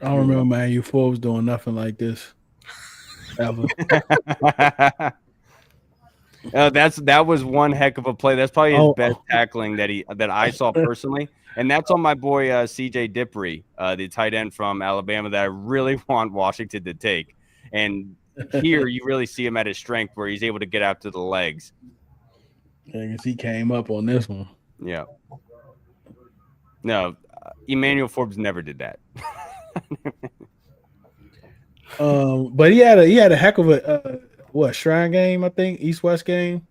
I don't remember Emmanuel Forbes doing nothing like this ever. That was one heck of a play. That's probably his best tackling that I saw personally. And that's on my boy CJ Dippre, the tight end from Alabama that I really want Washington to take. And here you really see him at his strength where he's able to get out to the legs. I guess he came up on this one. Yeah. No, Emmanuel Forbes never did that. But he had a heck of a Shrine game, I think, East-West game.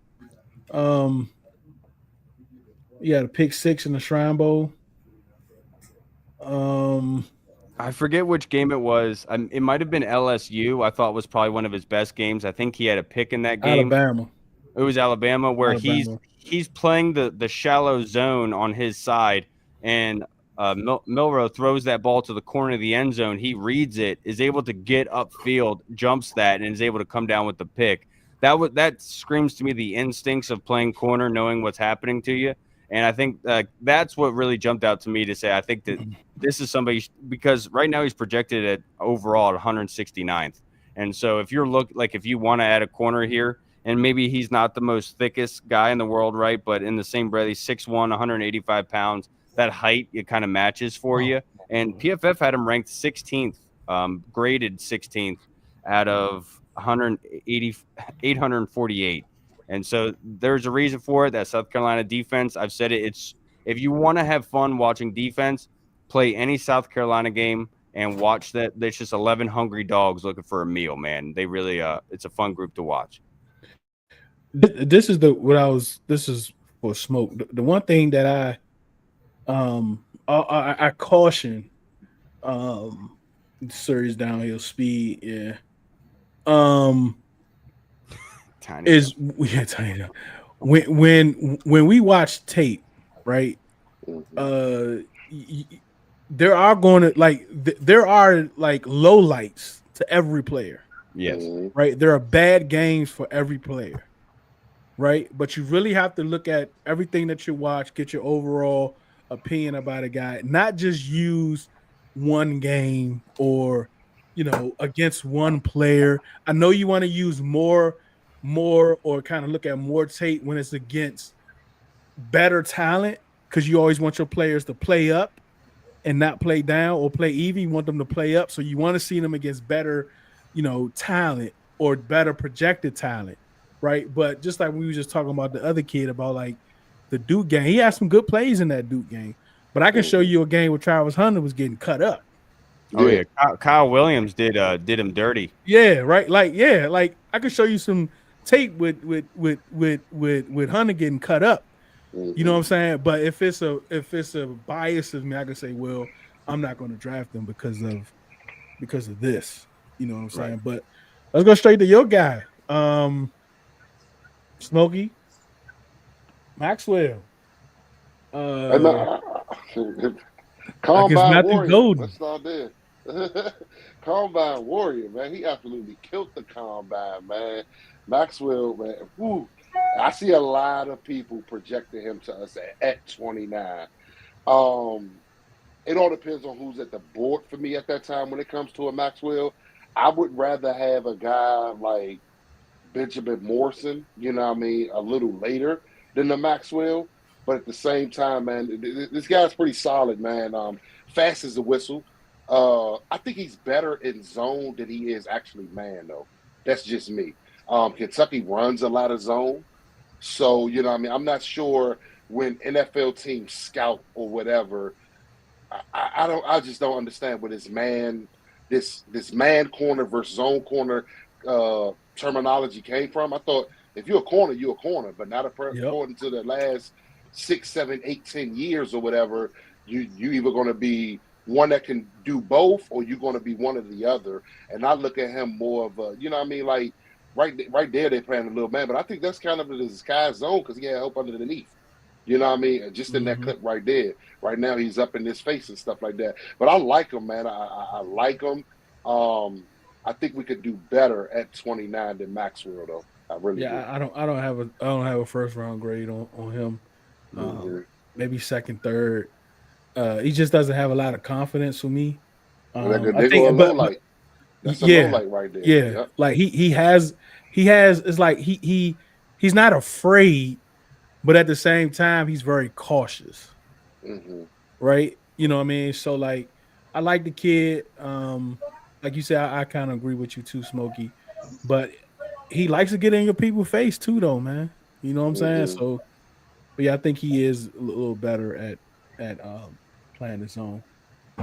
He had a pick 6 in the Shrine Bowl. I forget which game it was. It might have been LSU. I thought was probably one of his best games. I think he had a pick in that game. Alabama. It was Alabama where he's playing the shallow zone on his side, and Milroe throws that ball to the corner of the end zone. He reads it, is able to get upfield, jumps that, and is able to come down with the pick. That screams to me the instincts of playing corner, knowing what's happening to you. And I think that's what really jumped out to me to say, I think that this is somebody, because right now he's projected at overall at 169th. And so if you want to add a corner here, And maybe he's not the most thickest guy in the world, right? But in the same breath, he's 6'1", 185 pounds. That height, it kind of matches for you. And PFF had him ranked 16th, graded 16th out of 848. And so there's a reason for it. That South Carolina defense, I've said it, it's if you want to have fun watching defense, play any South Carolina game and watch that. There's just 11 hungry dogs looking for a meal, man. They really, it's a fun group to watch. This is for Smoke. The one thing that I caution series downhill speed, yeah. Tiny. Is tiny. When we watch tape, right? There are going to there are like low lights to every player. Yes. Right. There are bad games for every player. Right. But you really have to look at everything that you watch, get your overall opinion about a guy, not just use one game or, against one player. I know you want to use more or kind of look at more tape when it's against better talent, because you always want your players to play up and not play down or play even. You want them to play up. So you want to see them against better, talent or better projected talent. Right. But just like we were just talking about the other kid about like the Duke game, he had some good plays in that Duke game. But I can show you a game where Travis Hunter was getting cut up. Oh yeah, Kyle Williams did him dirty. Yeah, right. Like I could show you some tape with Hunter getting cut up. You know what I'm saying? But if it's a bias of me, I can say, well, I'm not going to draft him because of this. You know what I'm saying? Right. But let's go straight to your guy, Smokey Maxwell. Combine Warrior. Let's start there. Combine Warrior, man. He absolutely killed the combine, man. Maxwell, man. Whew. I see a lot of people projecting him to us at 29. It all depends on who's at the board for me at that time when it comes to a Maxwell. I would rather have a guy like Benjamin Morrison, a little later than the Maxwell. But at the same time, man, this guy's pretty solid, man. Fast as a whistle. I think he's better in zone than he is actually man, though. That's just me. Kentucky runs a lot of zone. So, I'm not sure when NFL teams scout or whatever. I just don't understand what this man corner versus zone corner terminology came from. I thought if you're a corner, you're a corner, but not according to the last 6, 7, 8, 10 years or whatever. You either going to be one that can do both, or you're going to be one or the other. And I look at him more of a, like right there they're playing a little man, but I think that's kind of the disguised zone because he had help underneath. Just in that clip right there. Right now he's up in his face and stuff like that. But I like him, man. I like him. I think we could do better at 29 than Maxwell, though. I really do. I don't have a first round grade on him. Maybe second, third. He just doesn't have a lot of confidence for me. That's a low light right there. Yeah, yep. Like he has. It's like he's not afraid, but at the same time he's very cautious. Right? You know what I mean? So like, I like the kid. Like you said, I kind of agree with you too, Smokey. But he likes to get in your people's face too, though, man. You know what I'm saying? So, but yeah, I think he is a little better at playing his own.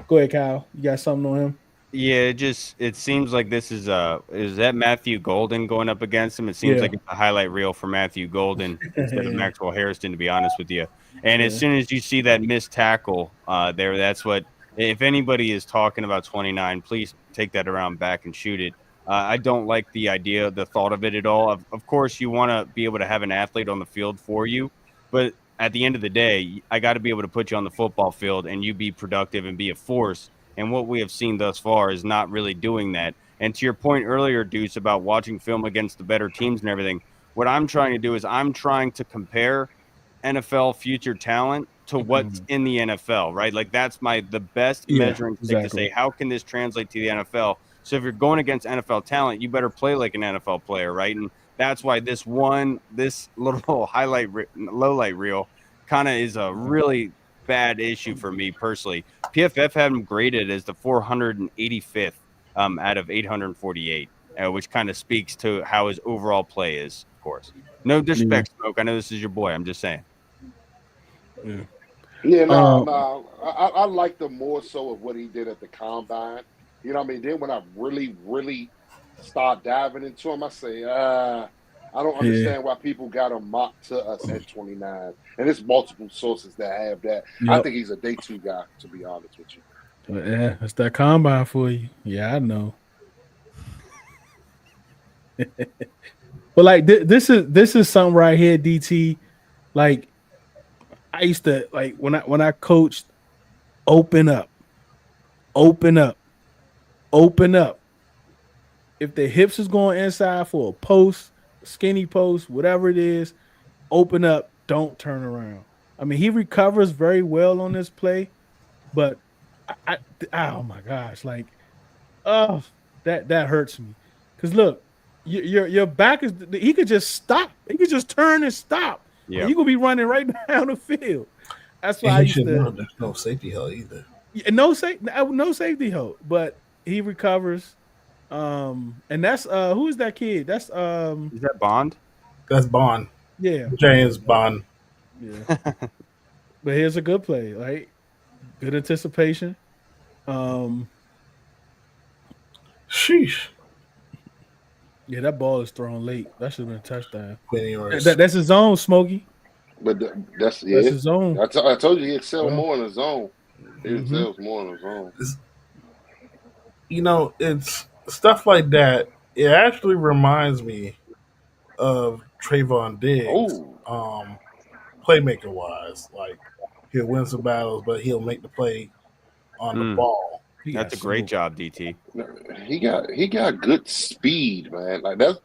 Go ahead, Kyle. You got something on him? Yeah, it seems like this is that Matthew Golden going up against him? It seems like it's a highlight reel for Matthew Golden instead of Maxwell Harrison, to be honest with you. And as soon as you see that missed tackle there, that's what. If anybody is talking about 29, please take that around back and shoot it. I don't like the idea, the thought of it at all. Of course, you want to be able to have an athlete on the field for you, but at the end of the day, I got to be able to put you on the football field and you be productive and be a force. And what we have seen thus far is not really doing that. And to your point earlier, Deuce, about watching film against the better teams and everything, what I'm trying to do is I'm trying to compare NFL future talent to what's in the NFL, right? Like that's the best measuring stick to say, how can this translate to the NFL? So if you're going against NFL talent, you better play like an NFL player, right? And That's why this little low light reel kind of is a really bad issue for me personally. PFF had him graded as the 485th out of 848, which kind of speaks to how his overall play is, of course. No disrespect, Smoke. I know this is your boy. I'm just saying. Yeah. Yeah, no. I like the more so of what he did at the combine. You know what I mean? Then when I really start diving into him, I say, I don't understand why people got him mocked to us at 29. And there's multiple sources that have that. Yep. I think he's a day 2 guy, to be honest with you. But yeah, it's that combine for you. Yeah, I know. But like this is something right here, DT. Like I used to like when I coached, open up. If the hips is going inside for a post, skinny post, whatever it is, open up. Don't turn around. I mean, he recovers very well on this play, but oh my gosh, like, oh, that hurts me. Because look, your back is, he could just stop. He could just turn and stop. Yeah, and you could be running right down the field. That's why I used to. There's no safety help either. No safety help, but he recovers. And that's who is that kid? That's is that Bond? That's Bond. Yeah, James Bond. Yeah. But here's a good play, right? Good anticipation. Sheesh. Yeah, that ball is thrown late. That should have been a touchdown. That's his zone, Smokey. But that's his zone. I told you he excels more in his zone. He excels more in his zone. You know, it's stuff like that. It actually reminds me of Trayvon Diggs, playmaker wise. Like he'll win some battles, but he'll make the play on the ball. That's a great job, DT. He got good speed, man. Like that's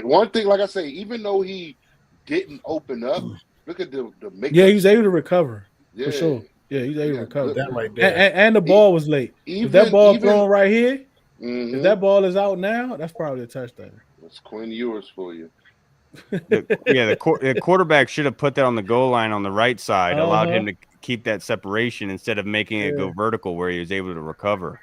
one thing. Like I say, even though he didn't open up, look at the make. Yeah, he was able to recover for sure. Yeah, he's able to recover. That right there. And the ball was late. If that ball thrown right here, if that ball is out now, that's probably a touchdown. That's Quinn Ewers for you. The quarterback should have put that on the goal line on the right side, allowed him to keep that separation instead of making it go vertical where he was able to recover.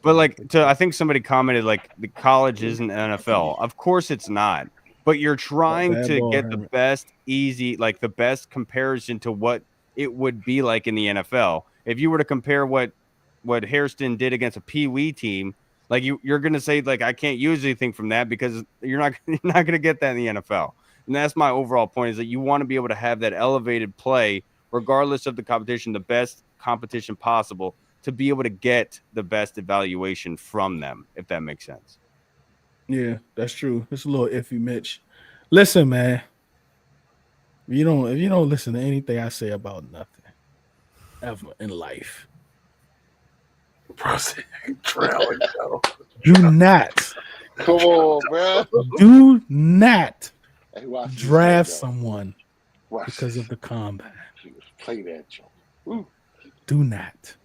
But I think somebody commented like the college isn't NFL. Of course it's not. But you're trying to get the best the best comparison to what it would be like in the NFL. If you were to compare what Hairston did against a Pee Wee team, like you're going to say like I can't use anything from that because you're not going to get that in the NFL. And that's my overall point is that you want to be able to have that elevated play regardless of the competition, the best competition possible to be able to get the best evaluation from them, if that makes sense. Yeah, that's true. It's a little iffy, Mitch. Listen, man. If you don't listen to anything I say about nothing ever in life, do not. Come on, bro. Do not draft someone because of the combine. Play that joke. Do not.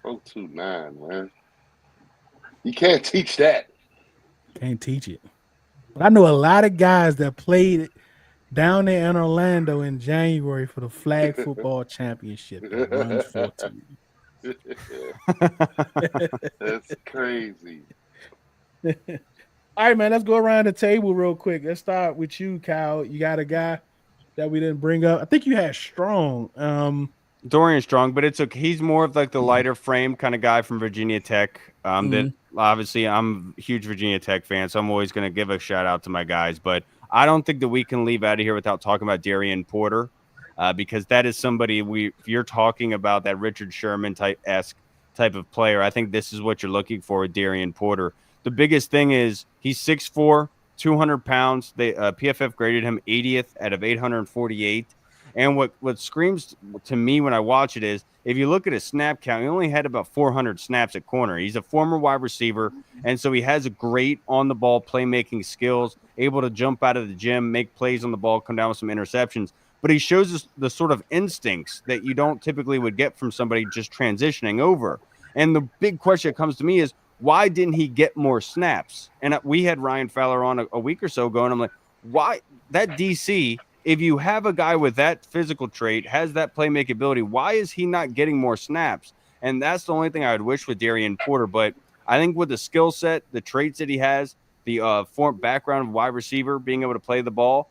029, man. You can't teach that. Can't teach it. But I know a lot of guys that played down there in Orlando in January for the flag football championship. That's crazy. All right, man. Let's go around the table real quick. Let's start with you, Kyle. You got a guy that we didn't bring up. I think you had Strong. Dorian Strong, but it's okay. He's more of like the lighter frame kind of guy from Virginia Tech. That obviously I'm a huge Virginia Tech fan, so I'm always going to give a shout out to my guys. But I don't think that we can leave out of here without talking about Darian Porter, because that is somebody if you're talking about that Richard Sherman type of player, I think this is what you're looking for with Darian Porter. The biggest thing is he's 6'4", 200 pounds. PFF graded him 80th out of 848. And what screams to me when I watch it is if you look at his snap count, he only had about 400 snaps at corner. He's a former wide receiver, and so he has a great on-the-ball playmaking skills, able to jump out of the gym, make plays on the ball, come down with some interceptions. But he shows us the sort of instincts that you don't typically would get from somebody just transitioning over. And the big question that comes to me is, why didn't he get more snaps? And we had Ryan Fowler on a week or so ago, and I'm like, why that DC? If you have a guy with that physical trait, has that playmaking ability, why is he not getting more snaps? And that's the only thing I would wish with Darian Porter. But I think with the skill set, the traits that he has, the background of wide receiver, being able to play the ball,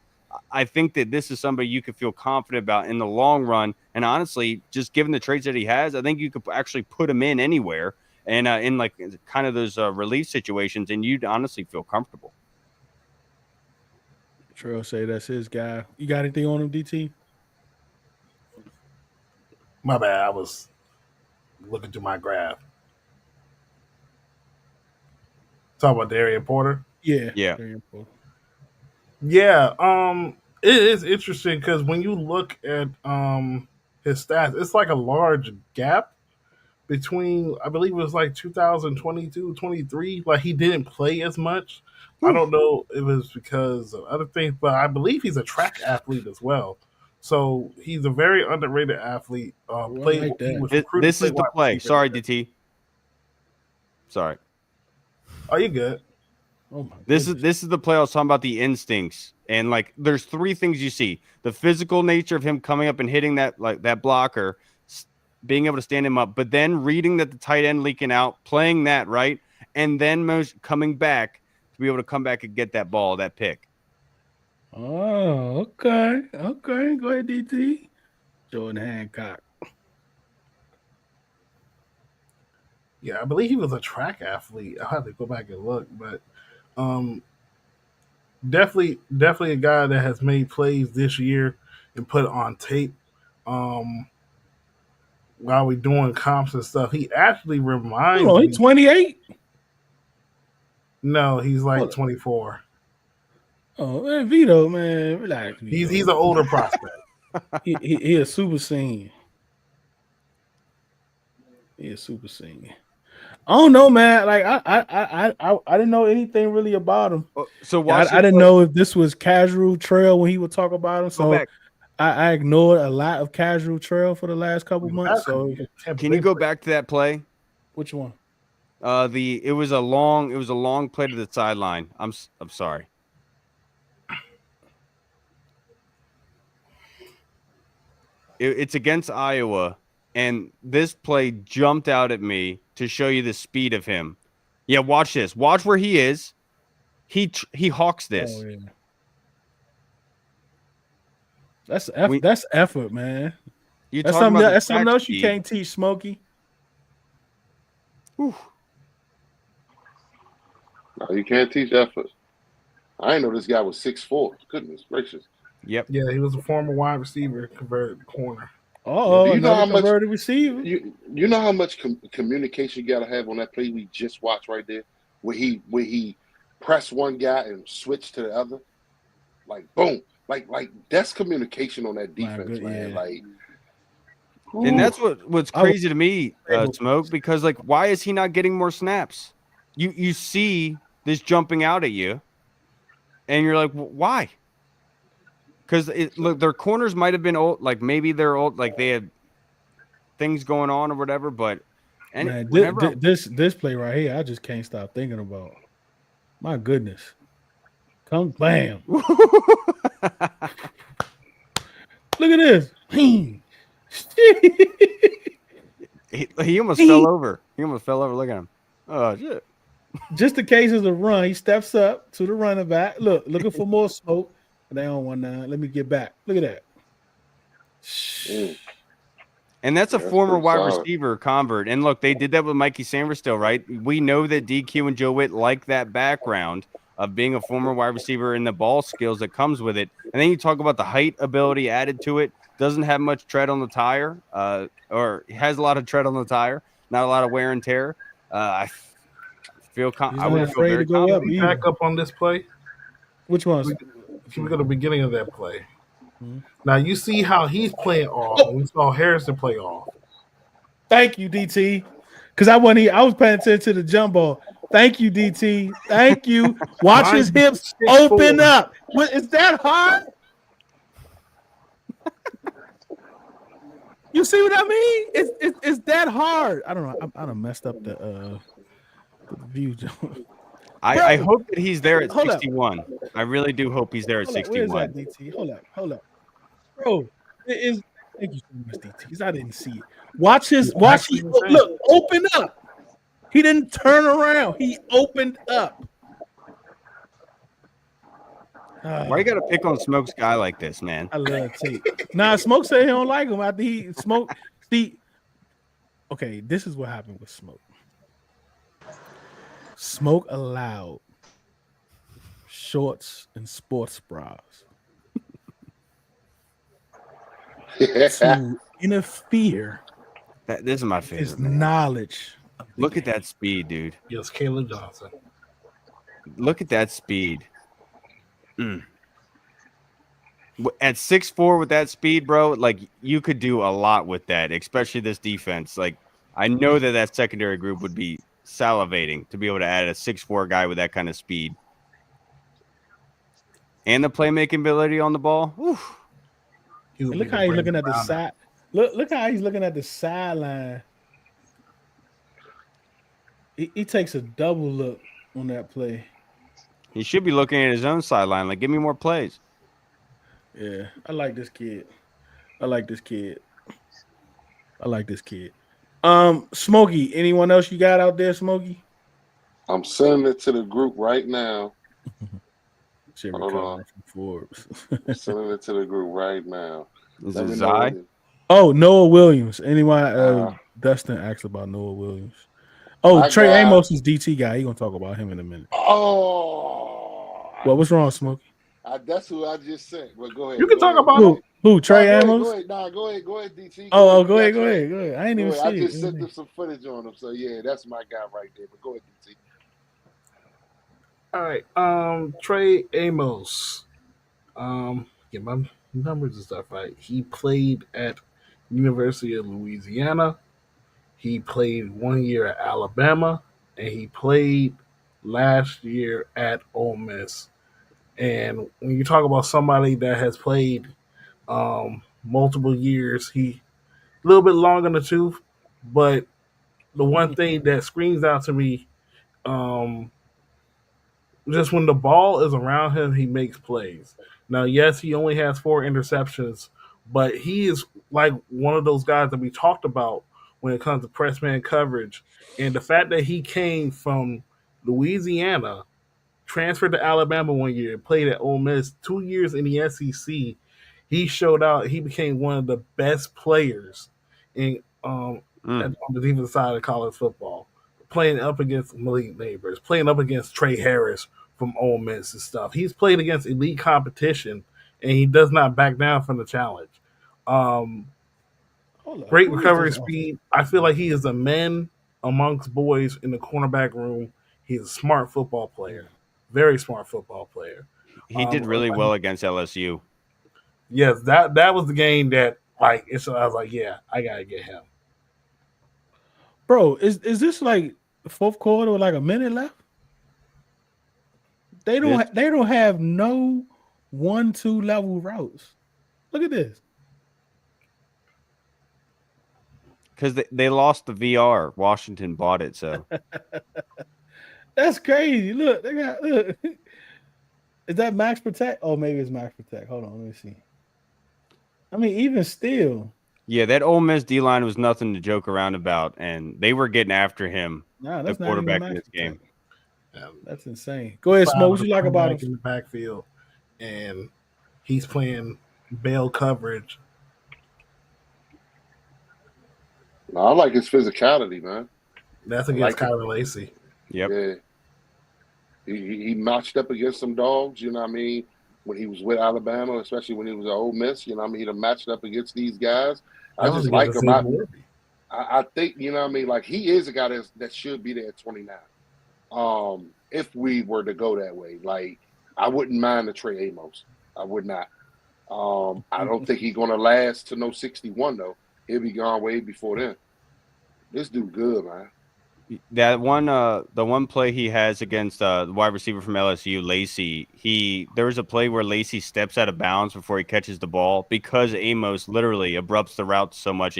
I think that this is somebody you could feel confident about in the long run. And honestly, just given the traits that he has, I think you could actually put him in anywhere and in like kind of those relief situations, and you'd honestly feel comfortable. Trail say that's his guy. You got anything on him, DT? My bad. I was looking through my graph. Talk about Darian Porter. Yeah. Yeah. Yeah, it is interesting because when you look at his stats, it's like a large gap between, I believe it was like 2022, 23. Like he didn't play as much. I don't know if it was because of other things, but I believe he's a track athlete as well. So he's a very underrated athlete. Played, like that. he was recruited This to is the wide play. receiver. Sorry, DT. Sorry. Oh, you good? Oh my This goodness. is the play I was talking about, the instincts. And like there's three things you see. The physical nature of him coming up and hitting that like that blocker, being able to stand him up, but then reading that the tight end leaking out, playing that, right? And then coming back to be able to come back and get that ball, that pick. Oh, okay. Okay. Go ahead, DT. Jordan Hancock. Yeah, I believe he was a track athlete. I'll have to go back and look, but definitely a guy that has made plays this year and put on tape. While we doing comps and stuff, he actually reminds Hold on, me. he's 28. No, he's like Hold on. 24. Oh man, Vito, man, relax. Vito. He's an older prospect. he a super senior. He a super senior. I don't know, man. Like I didn't know anything really about him. So watch I didn't know if this was casual trail when he would talk about him. So I ignored a lot of casual trail for the last couple months. So can you go back to that play? Which one? It was a long play to the sideline. I'm sorry. It's against Iowa, and this play jumped out at me to show you the speed of him. Yeah, watch this. Watch where he is. He hawks this. Oh, yeah. That's effort, man. That's something else you can't teach, Smokey. No, you can't teach effort. I didn't know this guy was 6'4". Goodness gracious. Yep. Yeah, he was a former wide receiver converted to corner. Oh, do you know how much converted receiver? You know how much communication you got to have on that play we just watched right there, where he pressed one guy and switched to the other, like boom, like that's communication on that defense, man. Yeah. Like, and that's what's crazy to me, Smoke, because like, why is he not getting more snaps? You see this jumping out at you, and you're like, why? Because look, their corners might have been old, like maybe they're old, like they had things going on or whatever. But man, this play right here, I just can't stop thinking about. My goodness, come bam! Look at this. he almost fell over. He almost fell over. Look at him. Oh shit! Just in case it's a run, he steps up to the running back. Looking for more smoke. They on 1-9. Let me get back. Look at that. And that's a former wide receiver convert. And look, they did that with Mikey Sanders still, right? We know that DQ and Joe Witt like that background of being a former wide receiver and the ball skills that comes with it. And then you talk about the height ability added to it. Doesn't have much tread on the tire, or has a lot of tread on the tire, not a lot of wear and tear. I feel I would feel very confident. Back up on this play. Which ones? Can we go to the beginning of that play? Mm-hmm. Now you see how he's playing off. We saw Harrison play off. Thank you, DT. Because I was paying attention to the jump ball. Thank you, DT. Thank you. Watch his hips open up. Is that hard? You see what I mean? It's that hard. I don't know. I done messed up the The view, Joe. I hope that he's there at Hold up. 61. I really do hope he's there at Hold up. Where's 61. that, DT? Hold up. Bro, it is. Thank you so much, DT, because I didn't see it. Watch his. Watch. He, look, open up. He didn't turn around. He opened up. Why you got to pick on Smoke's guy like this, man? I love Tate. Nah, Smoke said he don't like him after he smoked. See, okay, this is what happened with Smoke. Smoke allowed shorts and sports bras to interfere. This is my favorite. His knowledge. Look at that speed, dude. Yes, Caleb Johnson. Look at that speed. At 6'4" with that speed, bro, like you could do a lot with that, especially this defense. Like I know that secondary group would be salivating to be able to add a 6'4" guy with that kind of speed and the playmaking ability on the ball. Look how he's looking at the side. Look how he's looking at the sideline. He takes a double look on that play. He should be looking at his own sideline. Like, give me more plays. Yeah, I like this kid. Smokey, anyone else you got out there, Smokey? I'm sending it to the group right now. Hold on. From Forbes. I'm sending it to the group right now. Is it Zai? Oh, Noah Williams. Anyone? Dustin asked about Noah Williams. Oh, Trey Amos is DT guy. He gonna talk about him in a minute. Oh, well, what's wrong, Smokey? That's who I just sent. But go ahead. You can talk about who? Trey Amos? Go ahead, DT. Go ahead. I ain't even see it. I just sent them some footage on him. So yeah, that's my guy right there. But go ahead, DT. All right. Trey Amos. Get my numbers and stuff right. He played at University of Louisiana. He played 1 year at Alabama, and he played last year at Ole Miss. And when you talk about somebody that has played multiple years, he a little bit long in the tooth. But the one thing that screams out to me, just when the ball is around him, he makes plays. Now, yes, he only has 4 interceptions, but he is like one of those guys that we talked about when it comes to press man coverage. And the fact that he came from Louisiana, transferred to Alabama 1 year, played at Ole Miss 2 years in the SEC, he showed out. He became one of the best players on the defensive side of college football, playing up against Malik Neighbors, playing up against Trey Harris from Ole Miss and stuff. He's played against elite competition, and he does not back down from the challenge. Great recovery speed. I feel like he is a man amongst boys in the cornerback room. He's a smart football player, very smart football player. He did really well against LSU. Yes, that was the game that I was like, yeah, I gotta get him. Bro, is this like the fourth quarter with like a minute left? They don't have no 1-2 level routes. Look at this. Because they lost the VR. Washington bought it, so that's crazy. Look, they got look. Is that Max Protect? Oh, maybe it's Max Protect. Hold on, let me see. I mean, even still. Yeah, that Ole Miss D-line was nothing to joke around about, and they were getting after him, that's the quarterback in this game. That's insane. Go ahead, Smoke. What you like about him? In the backfield, and he's playing bail coverage. No, I like his physicality, man. That's against Kyler Lacey. Yep. Yeah. He matched up against some dogs, you know what I mean? When he was with Alabama, especially when he was at Ole Miss, you know what I mean? He'd matched up against these guys. I just like him. I think, you know what I mean? Like, he is a guy that should be there at 29. If we were to go that way. Like, I wouldn't mind the Trey Amos. I would not. I don't think he's going to last to no 61, though. He'll be gone way before then. This dude good, man. That one, the one play he has against the wide receiver from LSU, Lacey. There was a play where Lacey steps out of bounds before he catches the ball because Amos literally abrupts the route so much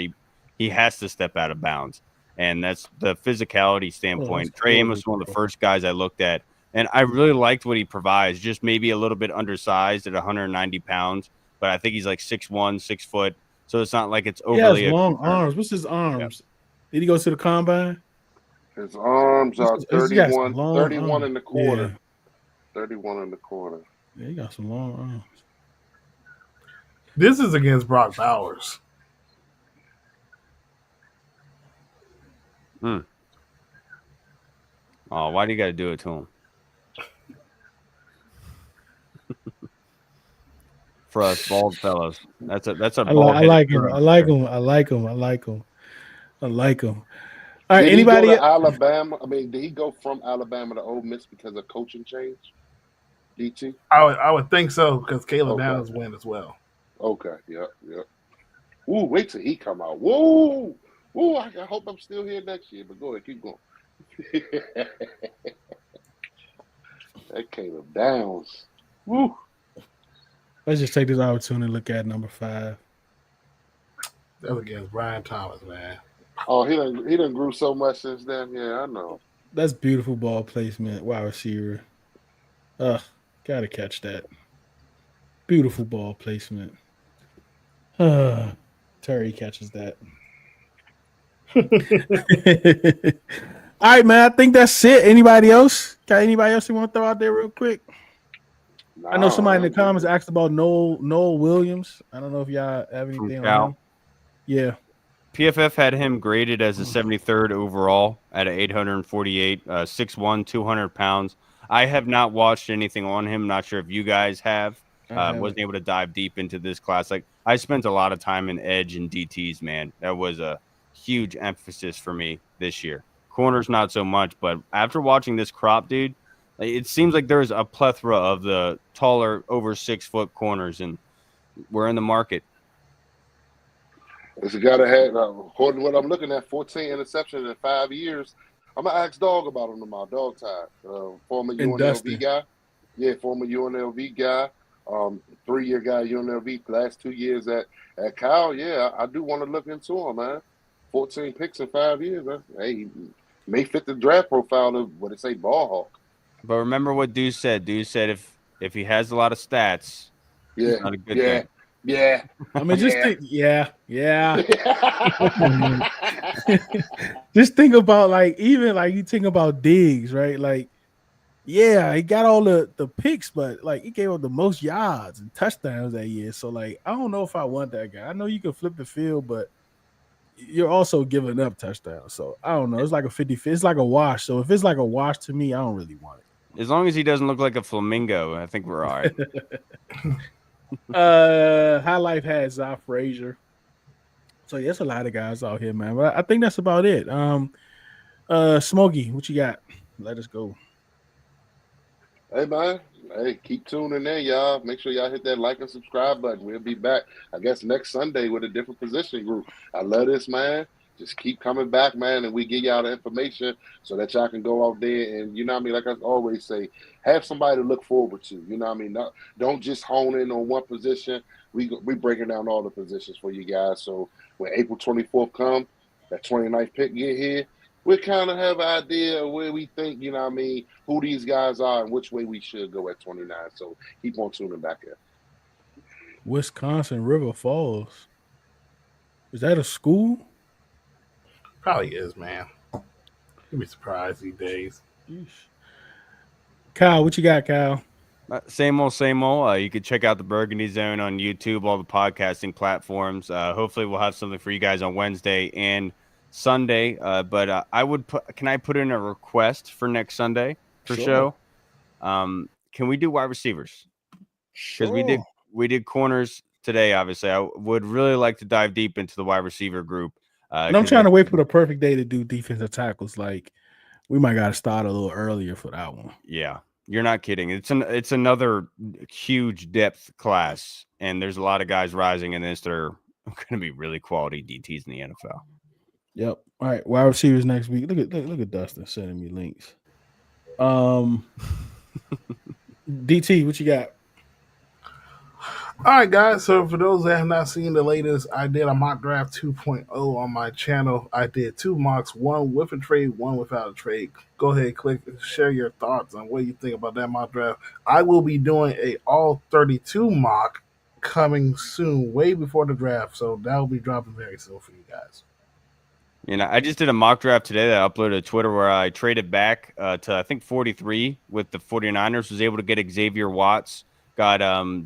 he has to step out of bounds. And that's the physicality standpoint. Trey cool, Amos was one of the first guys I looked at. And I really liked what he provides, just maybe a little bit undersized at 190 pounds. But I think he's like 6'1", 6 foot. So it's not like it's He has overly long arms. What's his arms? Did he go to the combine? His arms are He got some 31, long 31 arms. in the quarter. Yeah. 31 in the quarter. Yeah, he got some long arms. This is against Brock Bowers. Oh, why do you got to do it to him? For us bald fellows, that's a I bald. like him. I like him. I like him. I like him. I like him. All right, Did anybody? he go to Alabama? I mean, did he go from Alabama to Ole Miss because of coaching change? DT? I would think so because Caleb Okay. Downs went as well. Okay, yep. Ooh, wait till he come out. Whoa, whoa! I hope I'm still here next year. But go ahead, keep going. That Caleb Downs. Woo. Let's just take this opportunity to look at number 5. That was against Brian Thomas, man. Oh, he done grew so much since then. Yeah, I know. That's beautiful ball placement. Wide receiver. Gotta catch that. Beautiful ball placement. Terry catches that. All right, man. I think that's it. Anybody else? Got anybody else you want to throw out there real quick? I know somebody in the comments asked about Noel Williams. I don't know if y'all have anything on him. Yeah. PFF had him graded as a 73rd overall at 848, 6'1", 200 pounds. I have not watched anything on him. Not sure if you guys have. Wasn't able to dive deep into this class. Like, I spent a lot of time in edge and DTs, man. That was a huge emphasis for me this year. Corners, not so much. But after watching this crop, dude, it seems like there's a plethora of the taller, over 6 foot corners, and we're in the market. It's a guy that had, according to what I'm looking at, 14 interceptions in 5 years. I'm going to ask Dog about him tomorrow, Dog Tide, former UNLV guy. Yeah, former UNLV guy, 3-year guy UNLV, last 2 years at Cal. Yeah, I do want to look into him, man. 14 picks in 5 years. Hey, he may fit the draft profile of what they say, ball hawk. But remember what Deuce said. Deuce said if he has a lot of stats, it's not a good thing. Yeah. I mean, just think, just think about, like, even like you think about Diggs, right? Like, yeah, he got all the picks, but like he gave up the most yards and touchdowns that year. So like, I don't know if I want that guy. I know you can flip the field, but you're also giving up touchdowns. So I don't know. It's like a 50-50. It's like a wash. So if it's like a wash to me, I don't really want it. As long as he doesn't look like a flamingo, I think we're all right. High Life has Zah Frazier. So yeah, there's a lot of guys out here, man. But I think that's about it. Smokey, what you got? Let us go. Hey, man. Hey, keep tuning in, y'all. Make sure y'all hit that like and subscribe button. We'll be back, I guess, next Sunday with a different position group. I love this, man. Just keep coming back, man, and we give y'all the information so that y'all can go out there and, you know what I mean, like I always say, have somebody to look forward to. You know what I mean? Don't just hone in on one position. We breaking down all the positions for you guys. So when April 24th comes, that 29th pick get here, we kind of have an idea of where we think, you know what I mean, who these guys are and which way we should go at 29. So keep on tuning back in. Wisconsin River Falls. Is that a school? Probably is, man. You'd be surprised these days. Yeesh. Kyle, what you got, Kyle? Same old, same old. You can check out the Burgundy Zone on YouTube, all the podcasting platforms. Hopefully we'll have something for you guys on Wednesday and Sunday. But I would can I put in a request for next Sunday for show? Can we do wide receivers? Because we did corners today, obviously. I would really like to dive deep into the wide receiver group. And I'm trying to wait for the perfect day to do defensive tackles. Like, we might got to start a little earlier for that one. Yeah, you're not kidding. It's another huge depth class, and there's a lot of guys rising in this that are going to be really quality DTs in the NFL. Yep. All right, wide receivers next week. Look at Dustin sending me links. DT, what you got? All right, guys. So for those that have not seen the latest, I did a mock draft 2.0 on my channel. I did two mocks, one with a trade, one without a trade. Go ahead, click, share your thoughts on what you think about that mock draft. I will be doing a all 32 mock coming soon, way before the draft. So that will be dropping very soon for you guys. I just did a mock draft today that I uploaded to Twitter where I traded back to, I think, 43 with the 49ers, was able to get Xavier Watts, got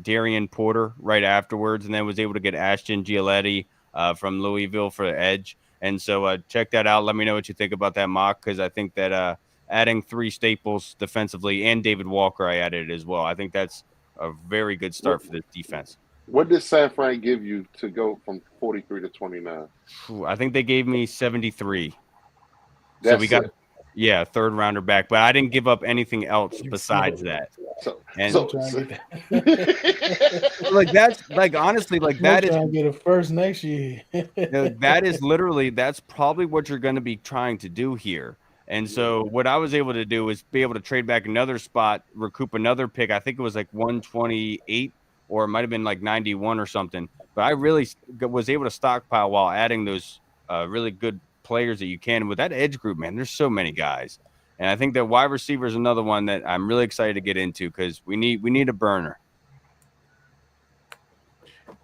Darian Porter right afterwards, and then was able to get Ashton Gialetti from Louisville for the edge. And so check that out. Let me know what you think about that mock, because I think that adding 3 staples defensively and David Walker, I added as well. I think that's a very good start for this defense. What did San Fran give you to go from 43 to 29? I think they gave me 73. That's so we got, third rounder back, but I didn't give up anything else besides that. Like that's like honestly, like that is get a first next year. that is literally that's probably what you're going to be trying to do here. And so what I was able to do is be able to trade back another spot, recoup another pick. I think it was like 128, or it might have been like 91 or something. But I really was able to stockpile while adding those really good players that you can. With that edge group, man, there's so many guys. And I think that wide receiver is another one that I'm really excited to get into, because we need a burner.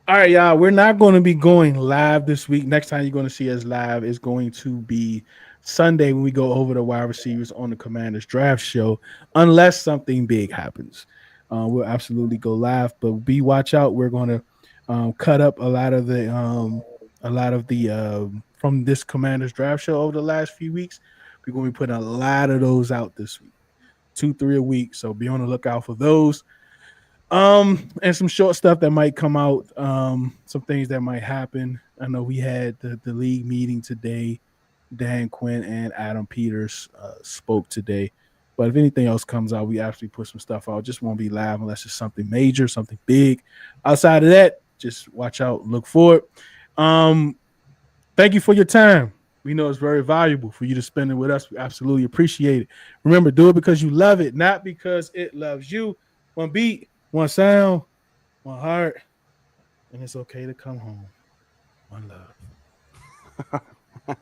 All right, y'all. We're not going to be going live this week. Next time you're going to see us live is going to be Sunday when we go over the wide receivers on the Commanders Draft Show, unless something big happens. We'll absolutely go live, but watch out. We're going to cut up a lot of the from this Commanders Draft Show over the last few weeks. We're going to be putting a lot of those out this week, 2-3 a week. So be on the lookout for those. And some short stuff that might come out, some things that might happen. I know we had the league meeting today. Dan Quinn and Adam Peters spoke today. But if anything else comes out, we actually put some stuff out. Just won't be live unless it's something major, something big. Outside of that, just watch out, look for it. Thank you for your time. We know it's very valuable for you to spend it with us. We absolutely appreciate it. Remember, do it because you love it, not because it loves you. One beat, one sound, one heart, and it's okay to come home. One love.